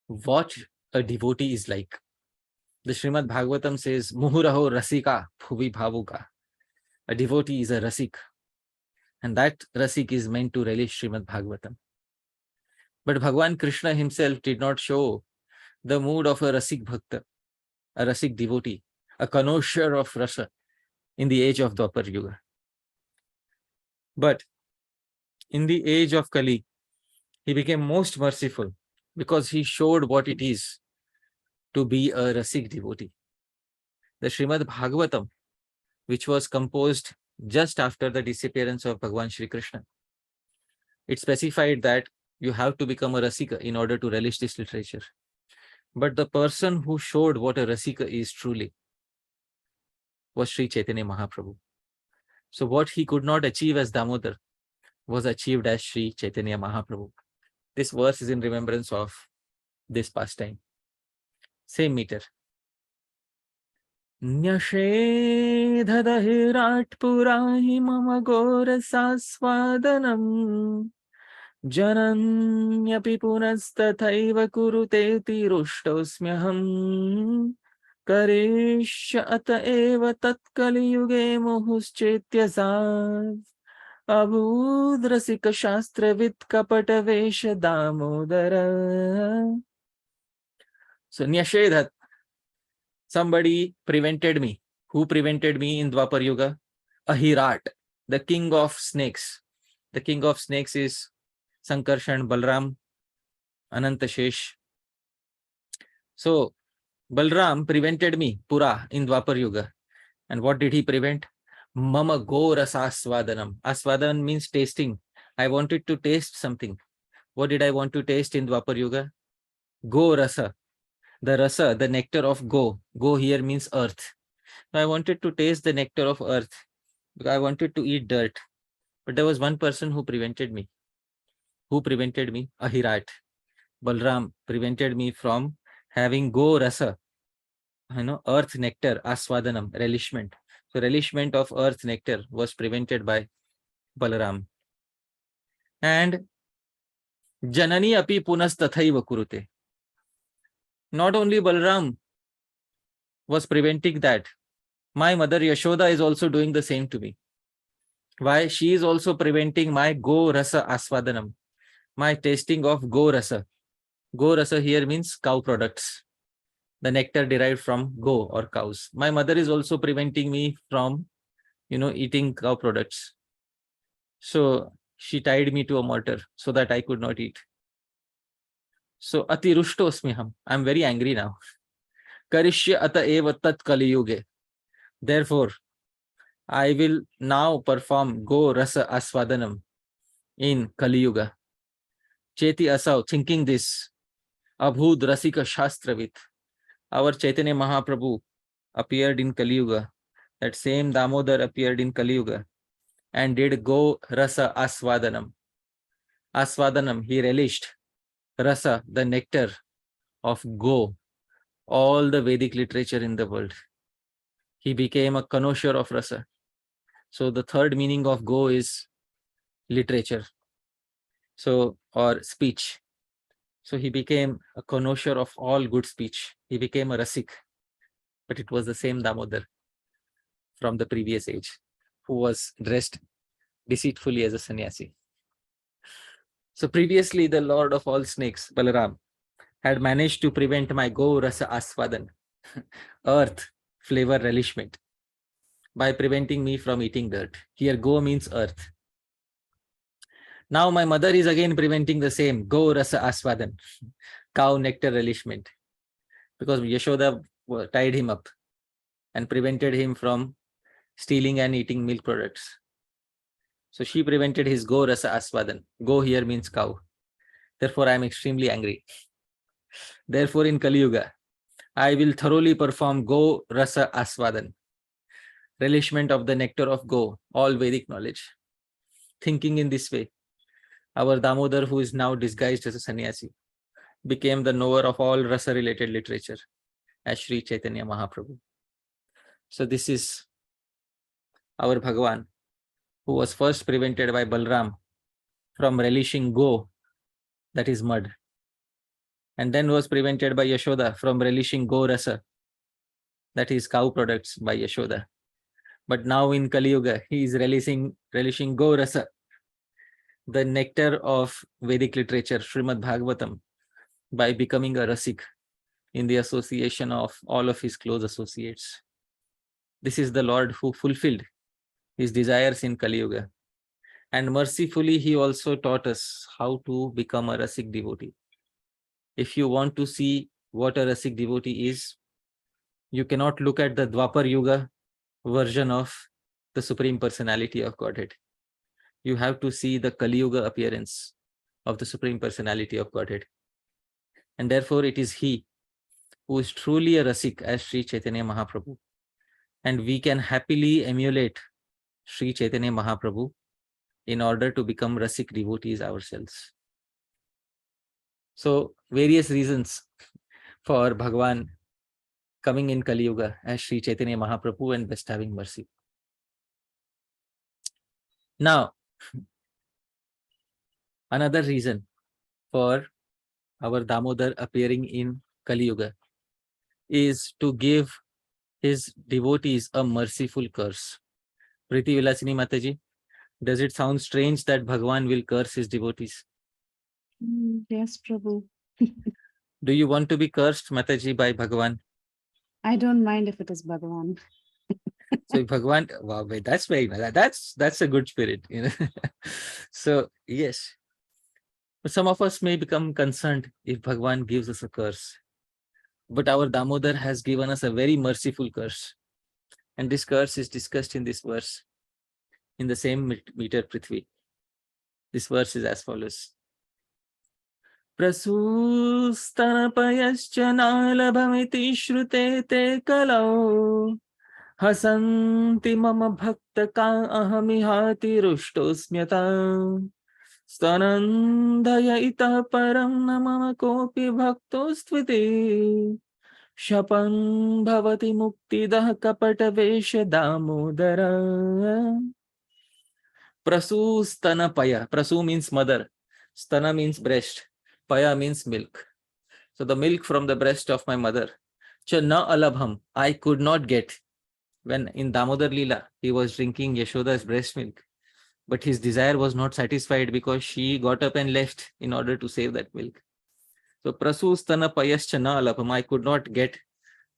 what a devotee is like. The Srimad Bhagavatam says, Muhuraho rasika bhuvi bhavuka. A devotee is a rasik. And that rasik is meant to relish Srimad Bhagavatam. But Bhagavan Krishna himself did not show the mood of a rasik bhakta, a rasik devotee, a connoisseur of rasa in the age of Dwapar Yuga. But in the age of Kali, he became most merciful because he showed what it is to be a rasik devotee. The Srimad Bhagavatam, which was composed just after the disappearance of Bhagavan Shri Krishna, it specified that you have to become a rasika in order to relish this literature. But the person who showed what a rasika is truly was Sri Chaitanya Mahaprabhu. So what he could not achieve as Damodar was achieved as Sri Chaitanya Mahaprabhu. This verse is in remembrance of this pastime. Same meter. Nyashedhadahirat purahi mama gorasasvadanam jananyapi punastathaiva kurute tiruštosmyaham karishya ata eva tatkali yuge muhuschetyasav abhudrasika shastravit kapatavesha damodara. So Nyashedhat, somebody prevented me. Who prevented me in Dwapar Yuga? Ahirat, the king of snakes. The king of snakes is Sankarshan, Balram, Anantashesh. So Balram prevented me, Pura, in Dwapar Yuga. And what did he prevent? Mama go rasasvadanam. Asvadan means tasting. I wanted to taste something. What did I want to taste in Dwapar Yuga? Go rasa. The rasa, the nectar of go. Go here means earth. So I wanted to taste the nectar of earth because I wanted to eat dirt. But there was one person who prevented me. Who prevented me? Ahirat. Balram prevented me from having go rasa, earth nectar, aswadanam, relishment. So relishment of earth nectar was prevented by Balaram. And Janani api punas tathaiva kurute. Not only Balaram was preventing that, my mother Yashoda is also doing the same to me. Why? She is also preventing my go rasa aswadanam, my tasting of go rasa. Go rasa here means cow products, the nectar derived from go or cows. My mother is also preventing me from, eating cow products. So she tied me to a mortar so that I could not eat. So ati rushtosmiham. I'm very angry now. Karishya ata eva tat kali yuge. Therefore, I will now perform Go Rasa Aswadanam in Kali Yuga. Cheti Asau, thinking this, Abhud Rasika Shastravit, our Chaitanya Mahaprabhu appeared in Kali Yuga. That same Damodar appeared in Kali Yuga and did Go Rasa Aswadanam. Aswadanam, he relished. Rasa, the nectar of Go, all the Vedic literature in the world. He became a connoisseur of rasa. So the third meaning of Go is literature. So, or speech. So he became a connoisseur of all good speech. He became a rasik. But it was the same Damodar from the previous age who was dressed deceitfully as a sannyasi. So previously, the Lord of all snakes, Balaram, had managed to prevent my Go Rasa Aswadan, earth flavor relishment, by preventing me from eating dirt. Here, Go means earth. Now my mother is again preventing the same, Go Rasa Aswadan, cow nectar relishment, because Yashoda tied him up and prevented him from stealing and eating milk products. So she prevented his Go Rasa Aswadan. Go here means cow. Therefore, I am extremely angry. Therefore, in Kali Yuga, I will thoroughly perform Go Rasa Aswadan, relishment of the nectar of Go, all Vedic knowledge. Thinking in this way, our Damodar, who is now disguised as a sannyasi, became the knower of all rasa-related literature as Sri Chaitanya Mahaprabhu. So this is our Bhagavan, who was first prevented by Balram from relishing Go, that is mud, and then was prevented by Yashoda from relishing Go Rasa, that is cow products, by Yashoda. But now in Kali Yuga, he is relishing Go Rasa, the nectar of Vedic literature, Srimad Bhagavatam, by becoming a rasik in the association of all of his close associates. This is the Lord who fulfilled his desires in Kali Yuga. And mercifully, he also taught us how to become a rasik devotee. If you want to see what a rasik devotee is, you cannot look at the Dwapar Yuga version of the Supreme Personality of Godhead. You have to see the Kali Yuga appearance of the Supreme Personality of Godhead. And therefore, it is he who is truly a rasik as Sri Chaitanya Mahaprabhu. And we can happily emulate Sri Chaitanya Mahaprabhu in order to become rasik devotees ourselves. So, various reasons for Bhagavan coming in Kali Yuga as Sri Chaitanya Mahaprabhu and best having mercy. Now, another reason for our Damodar appearing in Kali Yuga is to give his devotees a merciful curse. Priti Vilasini Mataji, does it sound strange that Bhagavan will curse his devotees? Yes, Prabhu. Do you want to be cursed, Mataji, by Bhagavan? I don't mind if it is Bhagavan. So if Bhagavan, wow, wait, that's very nice. That's a good spirit, you know. So yes, but some of us may become concerned if Bhagavan gives us a curse. But our Damodar has given us a very merciful curse. And this curse is discussed in this verse, in the same meter Prithvi. This verse is as follows. Prasustarapayascha nalabhamiti shrute te kalau hasanti mama bhakta ka ahamihati rushtosmyata stanandhaya itah param na mama kopi bhakto스tviti shapan bhavati muktidah kapata vesha damodara. Prasu stana paya. Prasu means mother. Stana means breast. Paya means milk. So the milk from the breast of my mother. Cha na alabham. I could not get. When in Damodar Leela, he was drinking Yashoda's breast milk. But his desire was not satisfied because she got up and left in order to save that milk. So prasu stana payascha na alabham. I could not get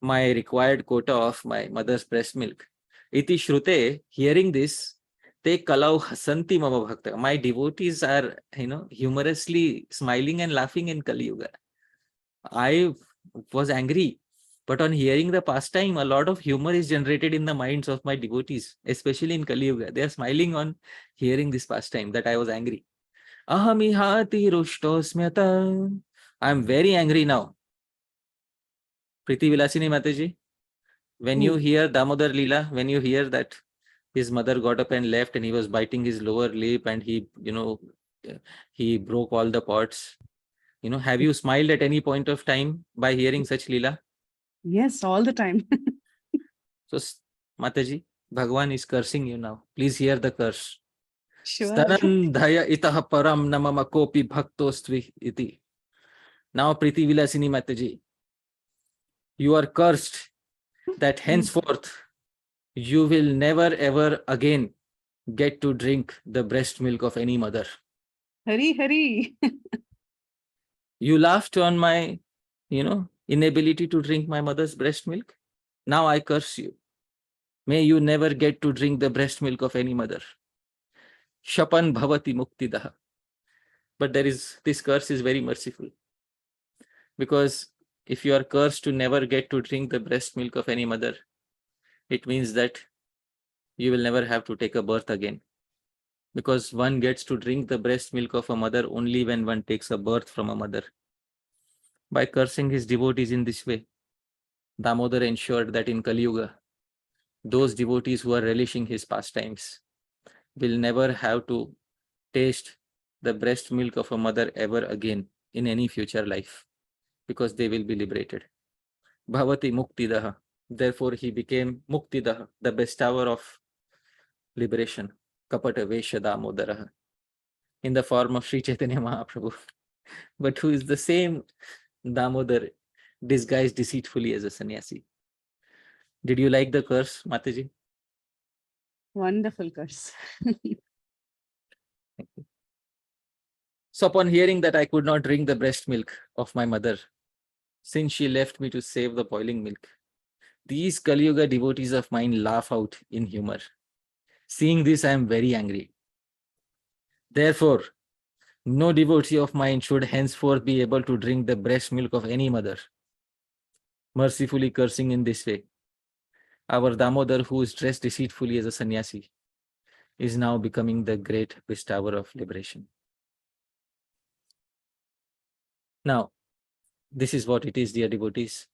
my required quota of my mother's breast milk. Iti shrute, hearing this, te kalau hasanti mama bhakta. My devotees are, humorously smiling and laughing in Kali Yuga. I was angry But on hearing the pastime, a lot of humor is generated in the minds of my devotees, especially in Kali Yuga. They are smiling on hearing this pastime that I was angry. Ahamihati rushtosmyata. I am very angry now. Priti Vilasini Mataji, when you hear Damodar Leela, when you hear that his mother got up and left and he was biting his lower lip and he broke all the pots. Have you smiled at any point of time by hearing such Leela? Yes, all the time. So, Mataji, Bhagwan is cursing you now. Please hear the curse. Sure. Stanandhaya itah param namama kopi bhaktostvi iti. Now, Priti Vilasini Mataji, you are cursed that henceforth you will never ever again get to drink the breast milk of any mother. Hari, Hari. You laughed on my, inability to drink my mother's breast milk. Now I curse you. May you never get to drink the breast milk of any mother. Shapan bhavati muktidah. But this curse is very merciful. Because if you are cursed to never get to drink the breast milk of any mother, it means that you will never have to take a birth again. Because one gets to drink the breast milk of a mother only when one takes a birth from a mother. By cursing his devotees in this way, Damodar ensured that in Kali Yuga, those devotees who are relishing his pastimes will never have to taste the breast milk of a mother ever again in any future life, because they will be liberated. Bhavati Muktidaha. Therefore, he became Muktidaha, the bestower of liberation. Kapata Vesha Damodaraha, in the form of Sri Chaitanya Mahaprabhu. But who is the same Damodar disguised deceitfully as a sannyasi. Did you like the curse, Mataji? Wonderful curse. Thank you. So upon hearing that I could not drink the breast milk of my mother, since she left me to save the boiling milk, these Kali Yuga devotees of mine laugh out in humor. Seeing this, I am very angry. Therefore, no devotee of mine should henceforth be able to drink the breast milk of any mother. Mercifully cursing in this way, our Damodar, who is dressed deceitfully as a sannyasi, is now becoming the great bestower of liberation. Now, this is what it is, dear devotees.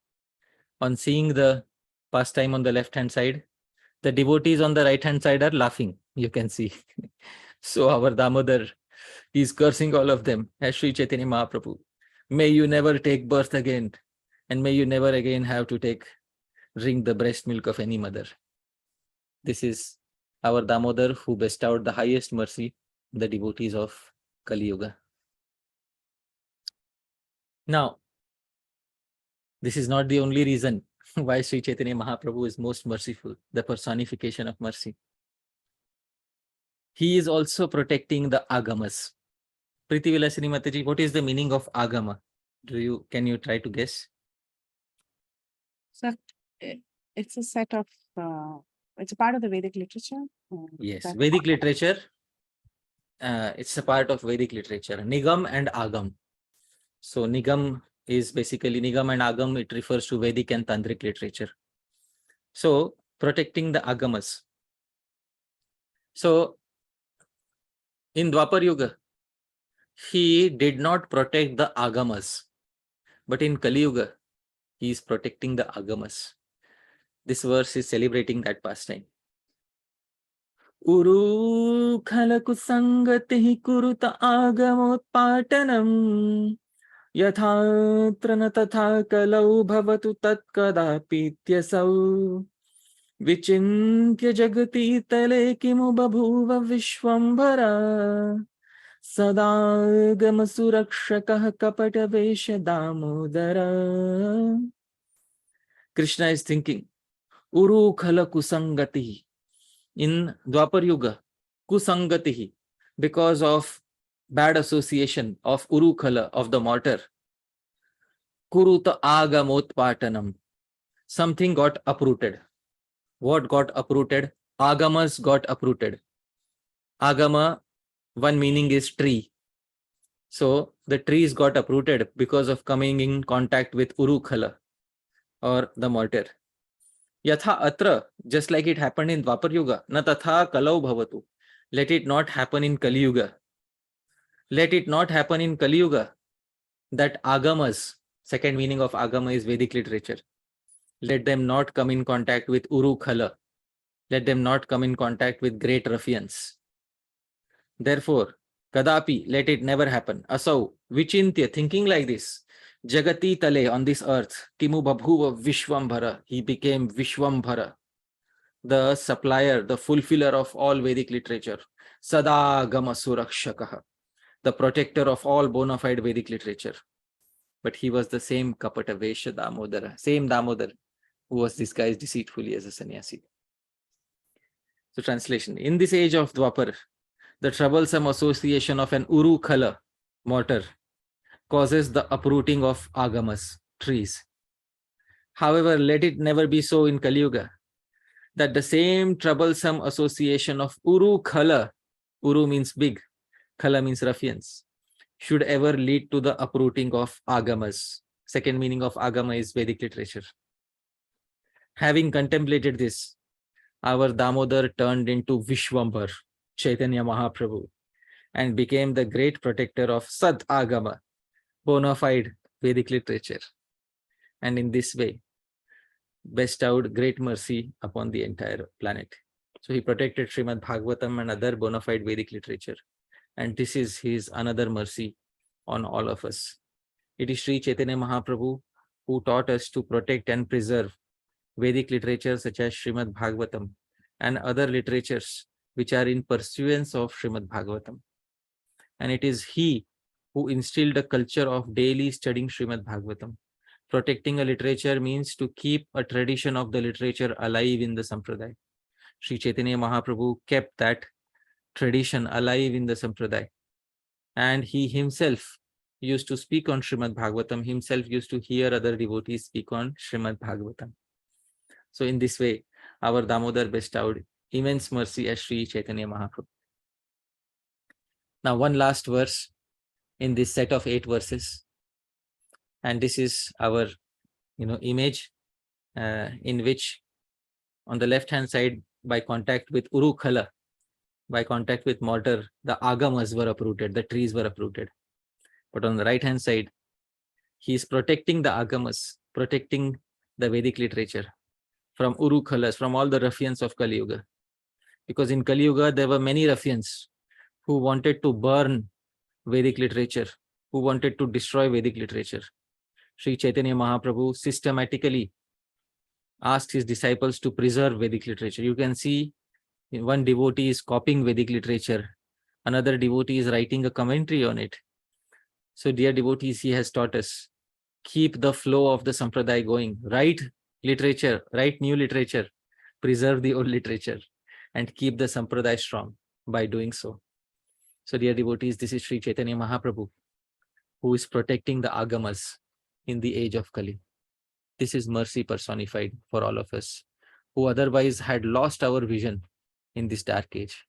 On seeing the pastime on the left-hand side, the devotees on the right-hand side are laughing, you can see. So our Damodar is cursing all of them as Sri Chaitanya Mahaprabhu. May you never take birth again, and may you never again have to drink the breast milk of any mother. This is our Damodar who bestowed the highest mercy on the devotees of Kali Yuga. Now, this is not the only reason why Sri Chaitanya Mahaprabhu is most merciful, the personification of mercy. He is also protecting the agamas. Priti Vilasini Mataji, what is the meaning of agama? Can you try to guess? So it's a set of, it's a part of the Vedic literature. Yes, Vedic literature. It's a part of Vedic literature, Nigam and Agam. So Nigam is basically Nigam and Agam, it refers to Vedic and Tantric literature. So protecting the Agamas. So in Dwapar Yuga, he did not protect the Agamas, but in Kali Yuga, he is protecting the Agamas. This verse is celebrating that pastime. Uru khalaku sangati kuruta agamotpatanam yathatra na tatha kalau bhavatu tat kadapithyasau vichintya jagati tale kimu babhuva vishwambhara sadagama surakshakah kapata vesha damodara. Krishna is thinking, Uru khala kusangati. In Dwapar Yuga, kusangati, because of bad association of Urukhala, of the mortar, kuruta agamotpatanam, something got uprooted. What got uprooted? Agamas got uprooted. Agama, one meaning is tree. So the trees got uprooted because of coming in contact with Urukhala. or the mortar. Yatha atra, just like it happened in Dwapar Yuga, na tatha kalau bhavatu. Let it not happen in Kali Yuga. Let it not happen in Kali Yuga that agamas, second meaning of agama is Vedic literature. Let them not come in contact with Uru Khala. Let them not come in contact with great ruffians. Therefore, kadapi, let it never happen. Asau, vichintya, thinking like this. Jagati tale, on this earth, kimu babhuva Vishwambhara, he became Vishwambhara, the supplier, the fulfiller of all Vedic literature. Sada gama surakshakaha, the protector of all bona fide Vedic literature. But he was the same Kapata Vesha Damodara, same Damodar who was disguised deceitfully as a sannyasi. So translation, in this age of Dwapar, the troublesome association of an Uru Khala, mortar, causes the uprooting of agamas, trees. However, let it never be so in Kali Yuga, that the same troublesome association of Uru Khala, Uru means big, Khala means ruffians, should ever lead to the uprooting of agamas. Second meaning of agama is Vedic literature. Having contemplated this, our Damodar turned into Vishwambar, Chaitanya Mahaprabhu, and became the great protector of Sad Agama, bona fide Vedic literature. And in this way, bestowed great mercy upon the entire planet. So he protected Srimad Bhagavatam and other bona fide Vedic literature. And this is his another mercy on all of us. It is Sri Chaitanya Mahaprabhu who taught us to protect and preserve Vedic literature such as Srimad Bhagavatam and other literatures which are in pursuance of Srimad Bhagavatam. And it is he who instilled a culture of daily studying Srimad Bhagavatam. Protecting a literature means to keep a tradition of the literature alive in the Sampradaya. Sri Chaitanya Mahaprabhu kept that tradition alive in the Sampradaya. And he himself used to speak on Srimad Bhagavatam, himself used to hear other devotees speak on Srimad Bhagavatam. So in this way, our Damodar bestowed immense mercy as Sri Chaitanya Mahaprabhu. Now one last verse in this set of 8 verses. And this is our image in which on the left hand side, by contact with Uru Khala, by contact with mortar, the agamas were uprooted, the trees were uprooted. But on the right hand side, he is protecting the agamas, protecting the Vedic literature from Uru Khalas, from all the ruffians of Kali Yuga. Because in Kali Yuga, there were many ruffians who wanted to burn Vedic literature, who wanted to destroy Vedic literature. Sri Chaitanya Mahaprabhu systematically asked his disciples to preserve Vedic literature. You can see one devotee is copying Vedic literature, another devotee is writing a commentary on it. So dear devotees, he has taught us, keep the flow of the Sampradaya going, write literature, write new literature, preserve the old literature, and keep the Sampradaya strong by doing so. So dear devotees, this is Sri Chaitanya Mahaprabhu who is protecting the agamas in the age of Kali. This is mercy personified for all of us who otherwise had lost our vision in this dark age.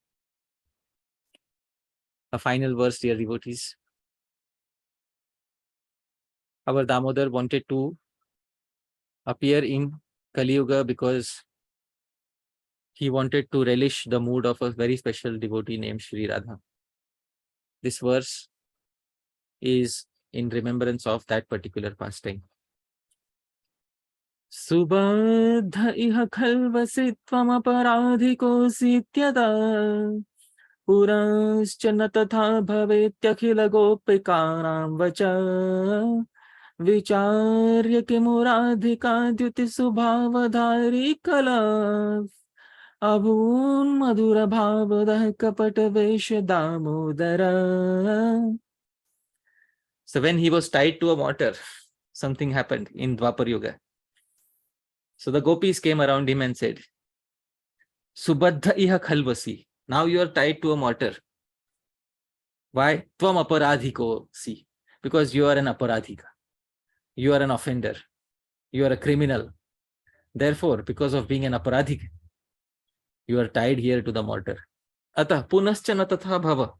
A final verse, dear devotees. Our Damodar wanted to appear in Kali Yuga because he wanted to relish the mood of a very special devotee named Sri Radha. This verse is in remembrance of that particular pastime. Subadha iha khalvasitvam aparadhikosi tyada puraschana tatha bhavetyakila gopikanam vacha vicharya kimuradhika dyuti subhavadhari kala abhun madhura bhavadah kapata vesha damodara. So when he was tied to a mortar, something happened in Dwapar Yuga. So the gopis came around him and said, Subadha iha khalvasi. Now you are tied to a mortar. Why? Tvam aparadhiko si. Because you are an aparadhika. You are an offender. You are a criminal. Therefore, because of being an aparadhika, you are tied here to the mortar. Atah punaschana tatha bhava.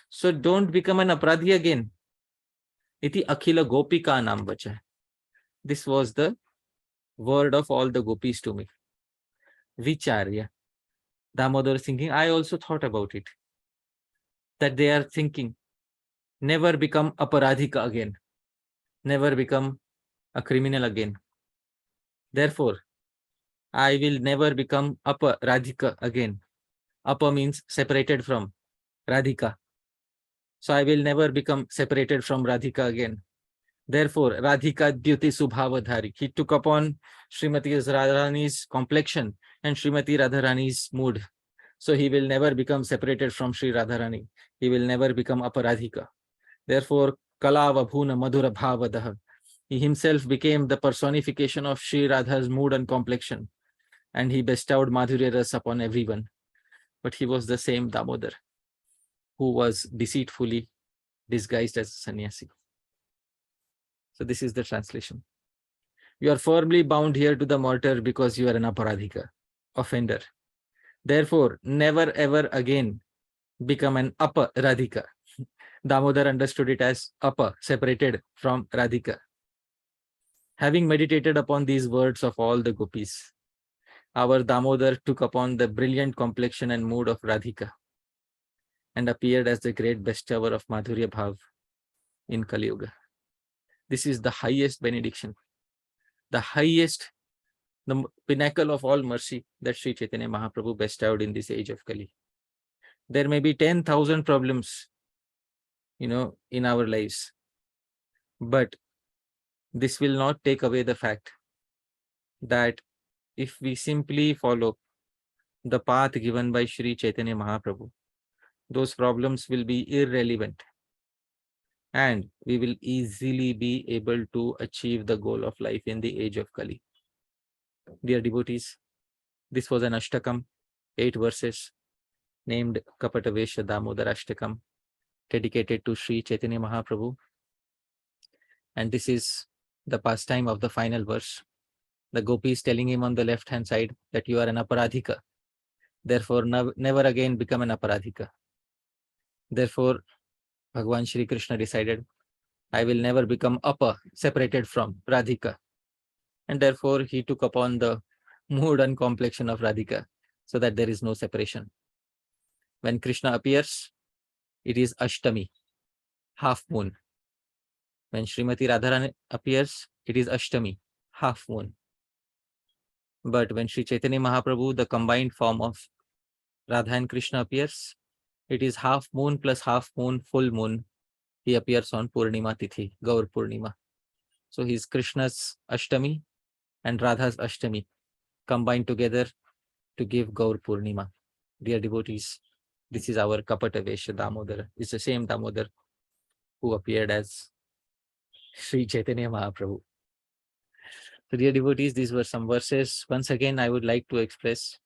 So don't become an aparadhi again. Iti akhila gopika nam vacha. This was the word of all the gopis to me. Vicharya. Damodar thinking, I also thought about it. That they are thinking, never become aparadhika again. Never become a criminal again. Therefore, I will never become aparadhika again. Apa means separated from Radhika. So I will never become separated from Radhika again. Therefore, Radhika Dyuti Subhavadhari. He took upon Srimati Radharani's complexion and Srimati Radharani's mood. So he will never become separated from Sri Radharani. He will never become Aparadhika. Therefore, Kala Vabhuna Madhura Bhavadaha. He himself became the personification of Sri Radha's mood and complexion. And he bestowed Madhurya Ras upon everyone. But he was the same Damodar who was deceitfully disguised as a sannyasi. So this is the translation. You are firmly bound here to the mortar because you are an aparadhika, offender. Therefore, never ever again become an aparadhika. Damodar understood it as apa, separated from Radhika. Having meditated upon these words of all the gopis, our Damodar took upon the brilliant complexion and mood of Radhika and appeared as the great bestower of Madhurya Bhav in Kali Yuga. This is the highest benediction, the highest, the pinnacle of all mercy that Sri Chaitanya Mahaprabhu bestowed in this age of Kali. There may be 10,000 problems, in our lives, but this will not take away the fact that if we simply follow the path given by Sri Chaitanya Mahaprabhu, those problems will be irrelevant and we will easily be able to achieve the goal of life in the age of Kali. Dear devotees, this was an Ashtakam, 8 verses, named Kapatavesha Damodar Ashtakam, dedicated to Sri Chaitanya Mahaprabhu. And this is the pastime of the final verse. The gopi is telling him on the left-hand side that you are an aparadhika. Therefore, never again become an aparadhika. Therefore, Bhagavan Shri Krishna decided, I will never become separated from Radhika. And therefore, he took upon the mood and complexion of Radhika so that there is no separation. When Krishna appears, it is Ashtami, half moon. When Srimati Radharani appears, it is Ashtami, half moon. But when Sri Chaitanya Mahaprabhu, the combined form of Radha and Krishna appears, it is half moon plus half moon, full moon. He appears on Purnima Tithi, Gaura Purnima. So he's Krishna's Ashtami and Radha's Ashtami combined together to give Gaura Purnima. Dear devotees, this is our Kapatavesha Damodar. It's the same Damodar who appeared as Sri Chaitanya Mahaprabhu. So dear devotees, these were some verses. Once again, I would like to express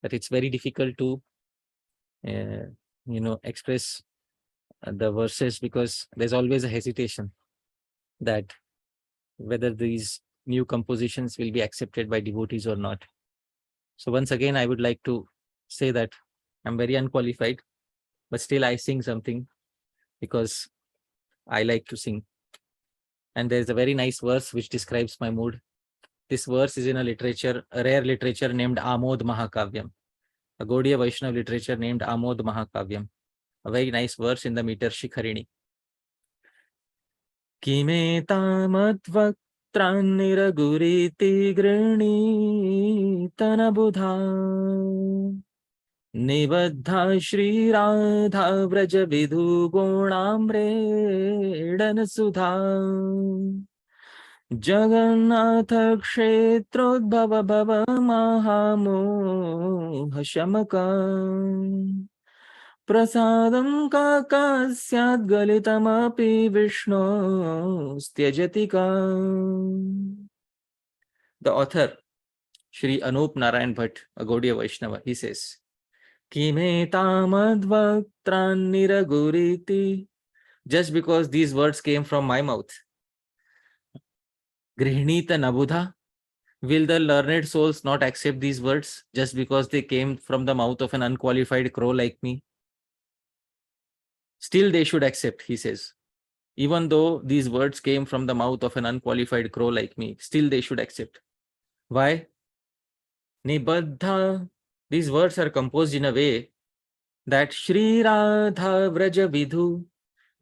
that it's very difficult to express the verses because there's always a hesitation that whether these new compositions will be accepted by devotees or not. So once again, I would like to say that I'm very unqualified, but still I sing something because I like to sing. And there's a very nice verse which describes my mood. This verse is in a rare literature named Amod Mahakavyam, a Gaudiya Vaishnava literature named Amod Mahakavyam. A very nice verse in the meter Shikharini. Kime tamadvaktranniraguriti grani tanabudha Nibaddha Shri Radha Vraja Vidhu Gunamredan Sudha Jagannatha Kshetrodbhava Bhava Mahamoha Shamaka Prasadam Kaka Syad Galitamapi Vishnu Styajatika. The author, Shri Anup Narayan Bhatt, a Gaudiya Vaishnava, he says, Kime tamadvaktranniraguriti. Just because these words came from my mouth, Grihnita Nabudha, will the learned souls not accept these words just because they came from the mouth of an unqualified crow like me? Still they should accept, he says. Even though these words came from the mouth of an unqualified crow like me, still they should accept. Why? Nibaddha. These words are composed in a way that Shri Radha Vraja Vidhu,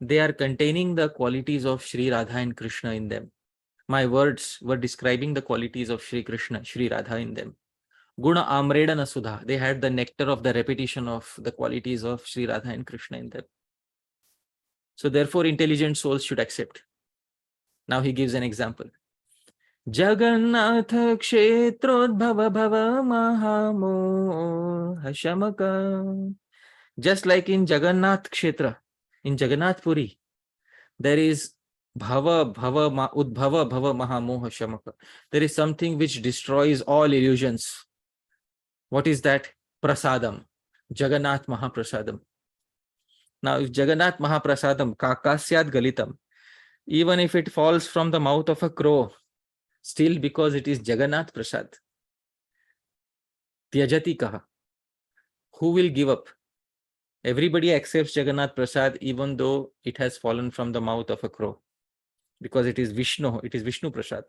they are containing the qualities of Shri Radha and Krishna in them. My words were describing the qualities of Shri Krishna, Shri Radha in them. Guna Amredana Sudha, they had the nectar of the repetition of the qualities of Shri Radha and Krishna in them. So therefore, intelligent souls should accept. Now he gives an example. Jagannath Kshetrodbhava Bhava Mahamoha Shamaka. Just like in Jagannath Kshetra, in Jagannath Puri, there is Udbhava Bhava Mahamoha Shamaka. There is something which destroys all illusions. What is that? Prasadam. Jagannath Mahaprasadam. Now, if Jagannath Mahaprasadam, Kakasyad Galitam, even if it falls from the mouth of a crow, still because it is Jagannath Prasad, Tyajati Kaha. Who will give up? Everybody accepts Jagannath Prasad even though it has fallen from the mouth of a crow, because it is Vishnu Prasad.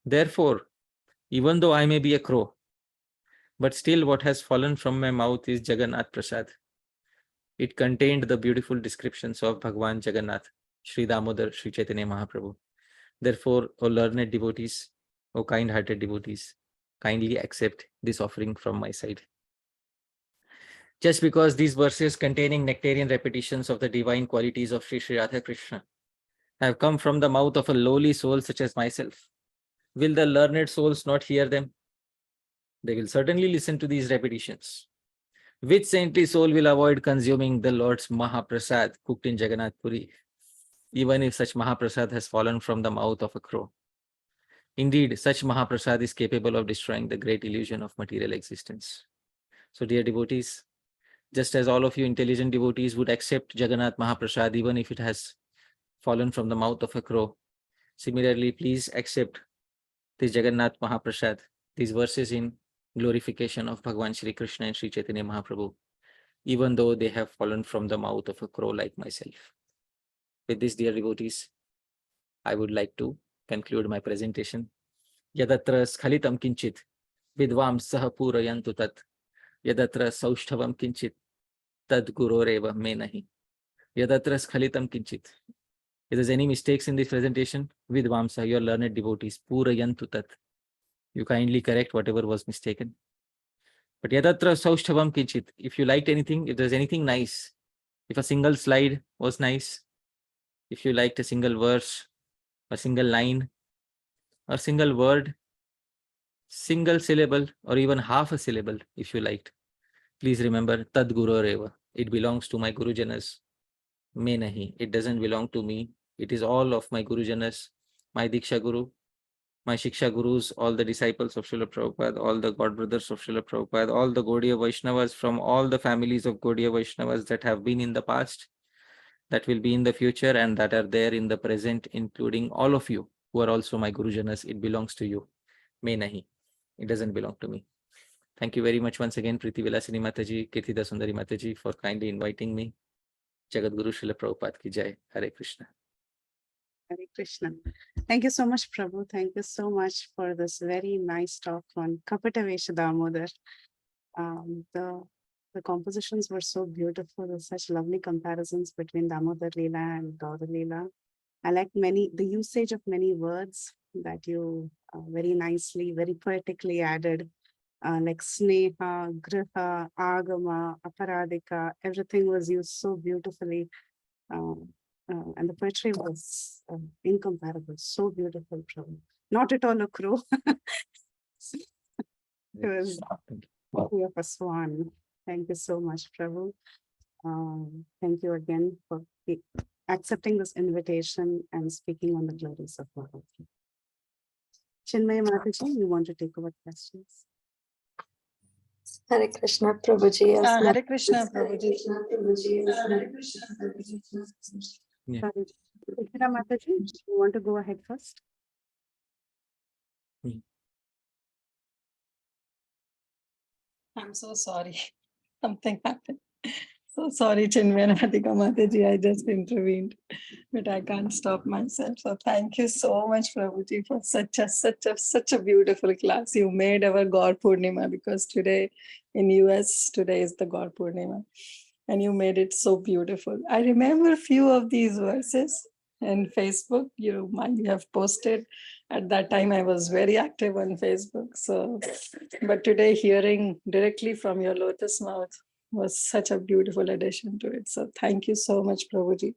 Therefore, even though I may be a crow, but still what has fallen from my mouth is Jagannath Prasad. It contained the beautiful descriptions of Bhagwan Jagannath, Sri Damodar, Sri Chaitanya Mahaprabhu. Therefore, O learned devotees, O kind-hearted devotees, kindly accept this offering from my side. Just because these verses containing nectarian repetitions of the divine qualities of Sri Sri Radha Krishna have come from the mouth of a lowly soul such as myself, will the learned souls not hear them? They will certainly listen to these repetitions. Which saintly soul will avoid consuming the Lord's Mahaprasad cooked in Jagannath Puri, even if such Mahaprasad has fallen from the mouth of a crow? Indeed, such Mahaprasad is capable of destroying the great illusion of material existence. So, dear devotees, just as all of you intelligent devotees would accept Jagannath Mahaprasad even if it has fallen from the mouth of a crow, similarly, please accept this Jagannath Mahaprasad, these verses in glorification of Bhagwan Shri Krishna and Sri Chaitanya Mahaprabhu, even though they have fallen from the mouth of a crow like myself. With this, dear devotees, I would like to conclude my presentation. Yadatra Skhalitam Kinchit Vidvam Saha Purayantu Tat Yadatra Saushthavam Kinchit Tad Guroreva Me Nahi. Yadatra Skhalitam Kinchit. If there's any mistakes in this presentation, Vidvamsa, your learned devotees, Purayantu Tat. You kindly correct whatever was mistaken. But Yadatra Saushthavam Kinchit. If you liked anything, if there's anything nice, if a single slide was nice, if you liked a single verse, a single line, or single word, single syllable, or even half a syllable, if you liked, please remember Tad Guru Reva. It belongs to my Gurujanas. Me nahi. It doesn't belong to me. It is all of my Gurujanas, my Diksha Guru, my Shiksha Gurus, all the disciples of Srila Prabhupada, all the God brothers of Srila Prabhupada, all the Gaudiya Vaishnavas from all the families of Gaudiya Vaishnavas that have been in the past, that will be in the future, and that are there in the present, including all of you who are also my Gurujanas. It belongs to you. Me nahi. It doesn't belong to me. Thank you very much once again, Preeti Vilasini Mataji, Kirtida Sundari Mataji, for kindly inviting me. Jagat Guru Srila Prabhupada ki jai. Hare Krishna. Hare Krishna. Thank you so much, Prabhu. Thank you so much for this very nice talk on Kapata Vesha Damodar. The compositions were so beautiful. There's such lovely comparisons between Damodar Leela and Gaura Leela. I like the usage of many words that you very nicely, very poetically added, like sneha, griha, agama, aparadika. Everything was used so beautifully. And the poetry was incomparable, so beautiful, Prabhu. Not at all a crow. It was of a swan. Thank you so much, Prabhu. Thank you again for accepting this invitation and speaking on the glories of Bhagavad. Chinmay Mataji, you want to take over questions? Hare Krishna, Prabhuji. Hare Krishna, Prabhuji. Yeah. Ikra Mataji, you want to go ahead first? I'm so sorry. Something happened. So sorry, Chinmay and Radhika Mataji, I just intervened, but I can't stop myself. So thank you so much, Prabhuji, for such a beautiful class. You made our Gaura Purnima, because today in US, today is the Gaura Purnima, and you made it so beautiful. I remember a few of these verses in Facebook. You have posted. At that time, I was very active on Facebook. So, but today, hearing directly from your lotus mouth was such a beautiful addition to it. So thank you so much, Prabhuji.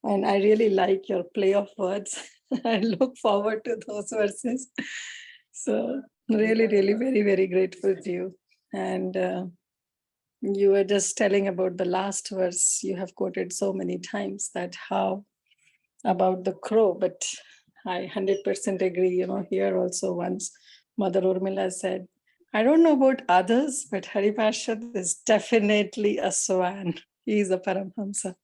And I really like your play of words. I look forward to those verses. So really, very, very grateful to you. And you were just telling about the last verse you have quoted so many times, that how about the crow, but I 100% agree. Here also once Mother Urmila said, I don't know about others, but Hari Parshad is definitely a swan. He is a Paramhamsa.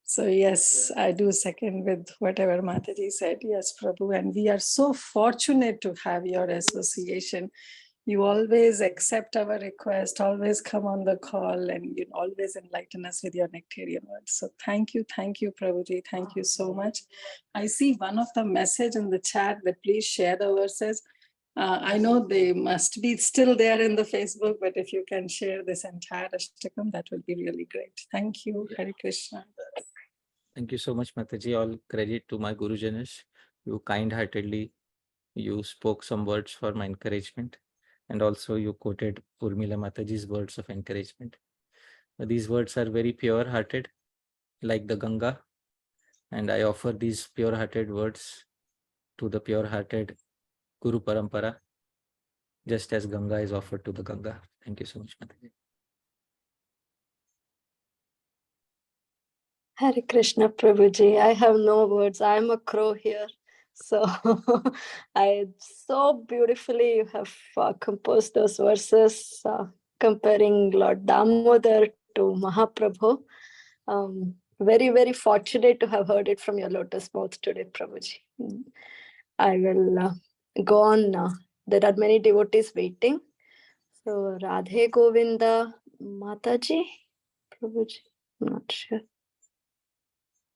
So yes, I do second with whatever Mataji said. Yes, Prabhu, and we are so fortunate to have your association. You always accept our request, always come on the call, and you always enlighten us with your nectarian words. So thank you, Prabhuji. Thank you so much. I see one of the message in the chat that please share the verses. I know they must be still there in the Facebook, but if you can share this entire Ashtakam, that would be really great. Thank you, Hare Krishna. Thank you so much, Mataji. All credit to my Gurujanas. You kind-heartedly, you spoke some words for my encouragement. And also you quoted Urmila Mataji's words of encouragement. These words are very pure-hearted, like the Ganga. And I offer these pure-hearted words to the pure-hearted Guru Parampara, just as Ganga is offered to the Ganga. Thank you so much, Mataji. Hare Krishna, Prabhuji. I have no words. I'm a crow here. So so beautifully you have composed those verses, comparing Lord Damodar to Mahaprabhu. Very, very fortunate to have heard it from your lotus mouth today, Prabhuji. I will go on now. There are many devotees waiting. So Radhe Govinda Mataji, Prabhuji, I'm not sure.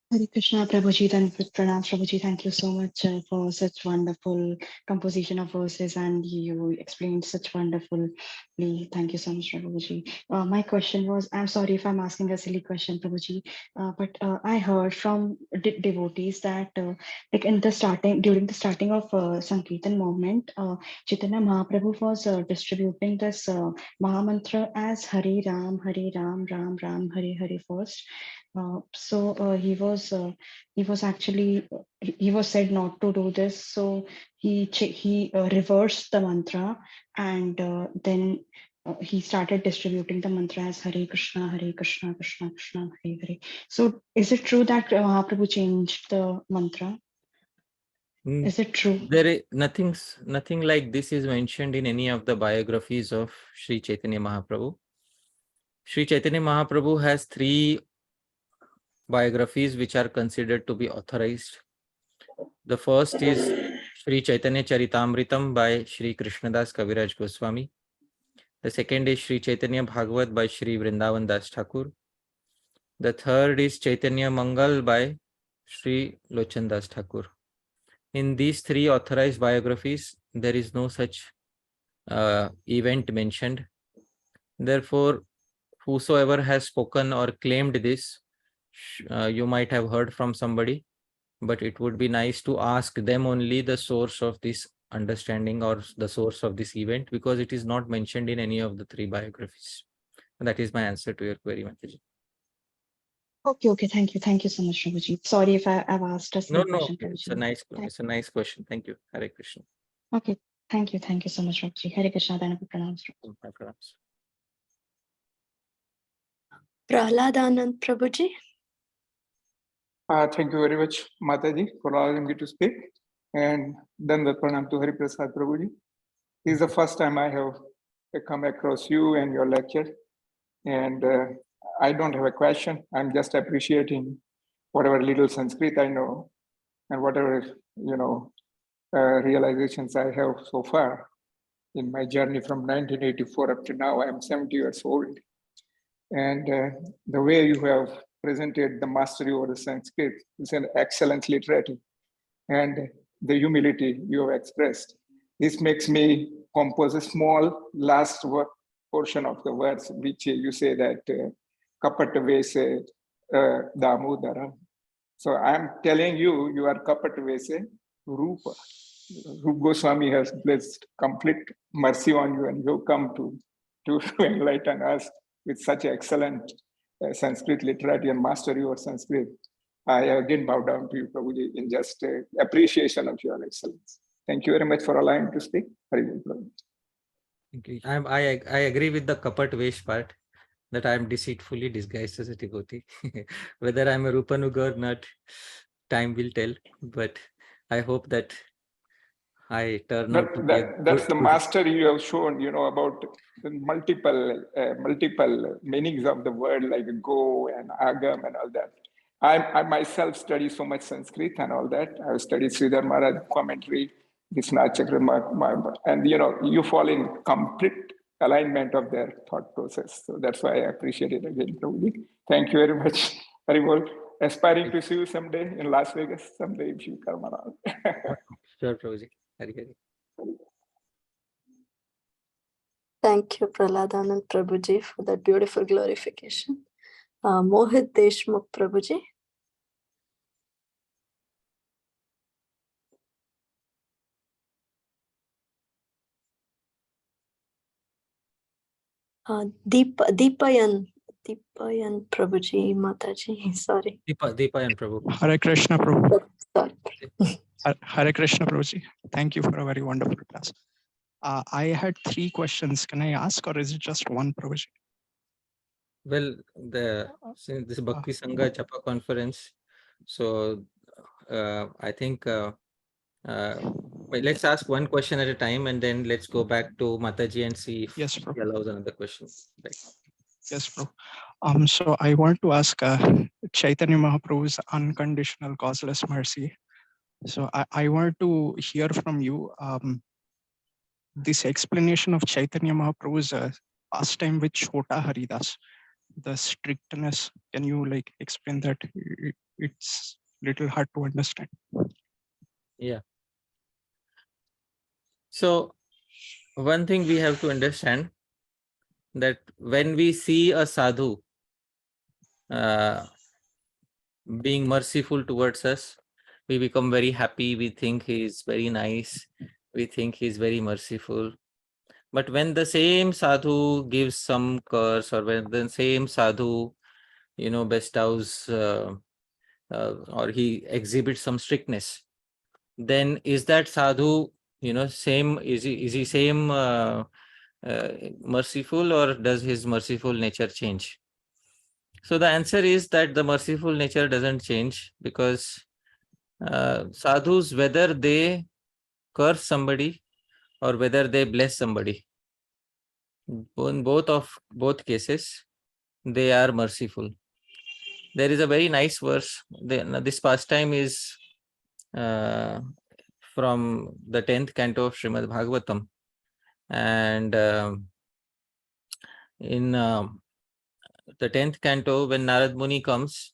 Hare Krishna, Prabhuji, and Pranam, Prabhuji. Thank you so much for such wonderful composition of verses, and you explained such wonderfully. Thank you so much, Prabhuji. My question was, I'm sorry if I'm asking a silly question, Prabhuji, but I heard from devotees that like during the starting of Sankirtan movement, Chaitanya Mahaprabhu was distributing this Mahamantra as Hari Ram, Ram Ram, Hare Hare first. So he was actually he was said not to do this, so he reversed the mantra, and then he started distributing the mantra as Hare Krishna, Krishna Krishna, Hare Hare. So is it true that Mahaprabhu changed the mantra? Is it true? There is nothing like this is mentioned in any of the biographies of Sri Chaitanya Mahaprabhu. Sri Chaitanya Mahaprabhu has 3 biographies which are considered to be authorized. The first is Sri Chaitanya Charitamritam by Sri Krishnadas Kaviraj Goswami. The second is Sri Chaitanya Bhagavat by Sri Vrindavan Das Thakur. The third is Chaitanya Mangal by Sri Lochan Das Thakur. In these 3 authorized biographies, there is no such event mentioned. Therefore, whosoever has spoken or claimed this, you might have heard from somebody, but it would be nice to ask them only the source of this understanding or the source of this event, because it is not mentioned in any of the 3 biographies. And that is my answer to your query, Mataji. Okay. Thank you so much, Prabhuji. Sorry if I've asked a silly question. It's a nice question. Thank you. Hare Krishna. Okay, thank you so much, Prabhuji. Hare Krishna, then Pranam. Prahladanand Prabhuji. Thank you very much, Mataji, for allowing me to speak. And then the pranam to Hari Prasad Prabhuji. This is the first time I have come across you and your lecture. And I don't have a question. I'm just appreciating whatever little Sanskrit I know and whatever, realizations I have so far in my journey from 1984 up to now. I'm 70 years old. And the way you have presented the mastery over the Sanskrit is an excellent literature, and the humility you have expressed. This makes me compose a small last portion of the words, which you say that kapatavese damodara. So I'm telling you, you are kapatavese rupa. Rupa Goswami has blessed complete mercy on you, and you come to enlighten us with such excellent Sanskrit literature and mastery over Sanskrit. I again bow down to you, Prabhuji, in just appreciation of your excellence. Thank you very much for allowing me to speak. Hari Bol, Prabhuji. Thank you. I agree with the kapat vesh part, that I am deceitfully disguised as a devotee. Whether I'm a Rupanuga or not, time will tell. But I hope that I turn out to be a That's the good. mastery you have shown, about the multiple meanings of the word, like go and agam and all that. I myself study so much Sanskrit and all that. I've studied Sridhar Maharaj commentary, Vishnu Chakra, and you fall in complete alignment of their thought process. So that's why I appreciate it again, Prabhuji. Thank you very much. Very well. Aspiring to see you someday in Las Vegas, someday if you come around. Sure, Prabhuji. Hari Hari. Thank you, Prahladanand Prabhuji, for that beautiful glorification. Mohit Deshmukh Prabhuji. Deepayan Prabhuji, Mataji, sorry. Deepa and Prabhu. Hare Krishna Prabhu. Sorry. Hare Krishna Prabhuji. Thank you for a very wonderful class. I had 3 questions. Can I ask, or is it just one, Prabhuji? Well, since this Bhakti Sanga Japa conference, so I think let's ask one question at a time, and then let's go back to Mataji and see if Yes, he Prabhu. allows another question. Right. Yes, Prabhu. So I want to ask Chaitanya Mahaprabhu's unconditional causeless mercy. So I want to hear from you this explanation of Chaitanya Mahaprabhu's pastime with Chota Haridas, the strictness. Can you explain that? It's little hard to understand. Yeah. So one thing we have to understand, that when we see a sadhu being merciful towards us, we become very happy. We think he is very nice. We think he is very merciful. But when the same sadhu gives some curse, or when the same sadhu, bestows or he exhibits some strictness, then is that sadhu, same? Is he same merciful, or does his merciful nature change? So the answer is that the merciful nature doesn't change, because sadhus, whether they curse somebody or whether they bless somebody, in both cases, they are merciful. There is a very nice verse. This pastime is from the 10th canto of Srimad Bhagavatam, and in the 10th canto, when Narad Muni comes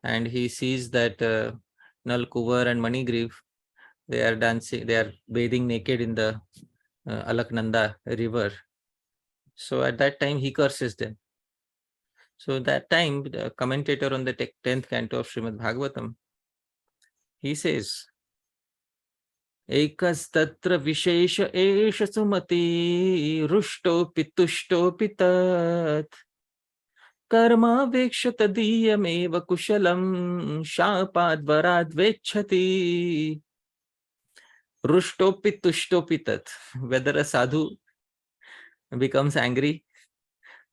and he sees that Nal Kuvar and Manigriv, they are dancing, they are bathing naked in the Alaknanda river. So at that time he curses them. So that time, the commentator on the 10th canto of Srimad Bhagavatam, he says, Ekastatra vishesha esha sumati rushto pitushto pitat karma veksha tadiyameva kushalam shapad varad vechhati. Rushto pitushto pitat. Whether a sadhu becomes angry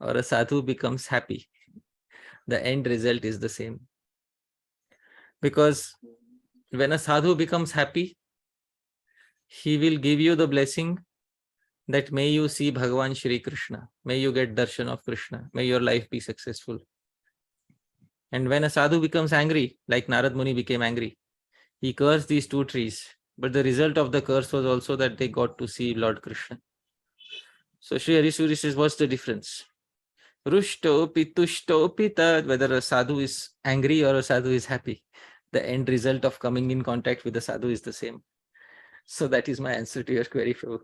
or a sadhu becomes happy, the end result is the same. Because when a sadhu becomes happy, he will give you the blessing that may you see Bhagavan Shri Krishna, may you get darshan of Krishna, may your life be successful. And when a sadhu becomes angry, like Narad Muni became angry, he cursed these 2 trees, but the result of the curse was also that they got to see Lord Krishna. So Sri Harisuri says, what's the difference? Rushtopi, tushtopi, tad, whether a sadhu is angry or a sadhu is happy, the end result of coming in contact with the sadhu is the same. So that is my answer to your query, Prabhu.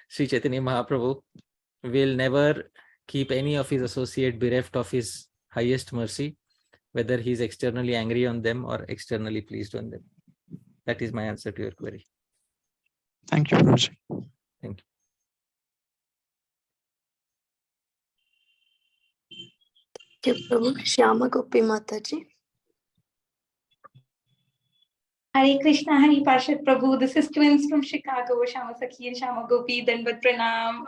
Sri Chaitanya Mahaprabhu will never keep any of his associate bereft of his highest mercy, whether he is externally angry on them or externally pleased on them. That is my answer to your query. Thank you, Prabhuji. Thank you. Thank you, Prabhu. Shyama Gopi Mataji. Hare Krishna, Hare Parshad Prabhu. This is twins from Chicago, Shama Sakhi and Shama Gopi. Dandavat Pranam.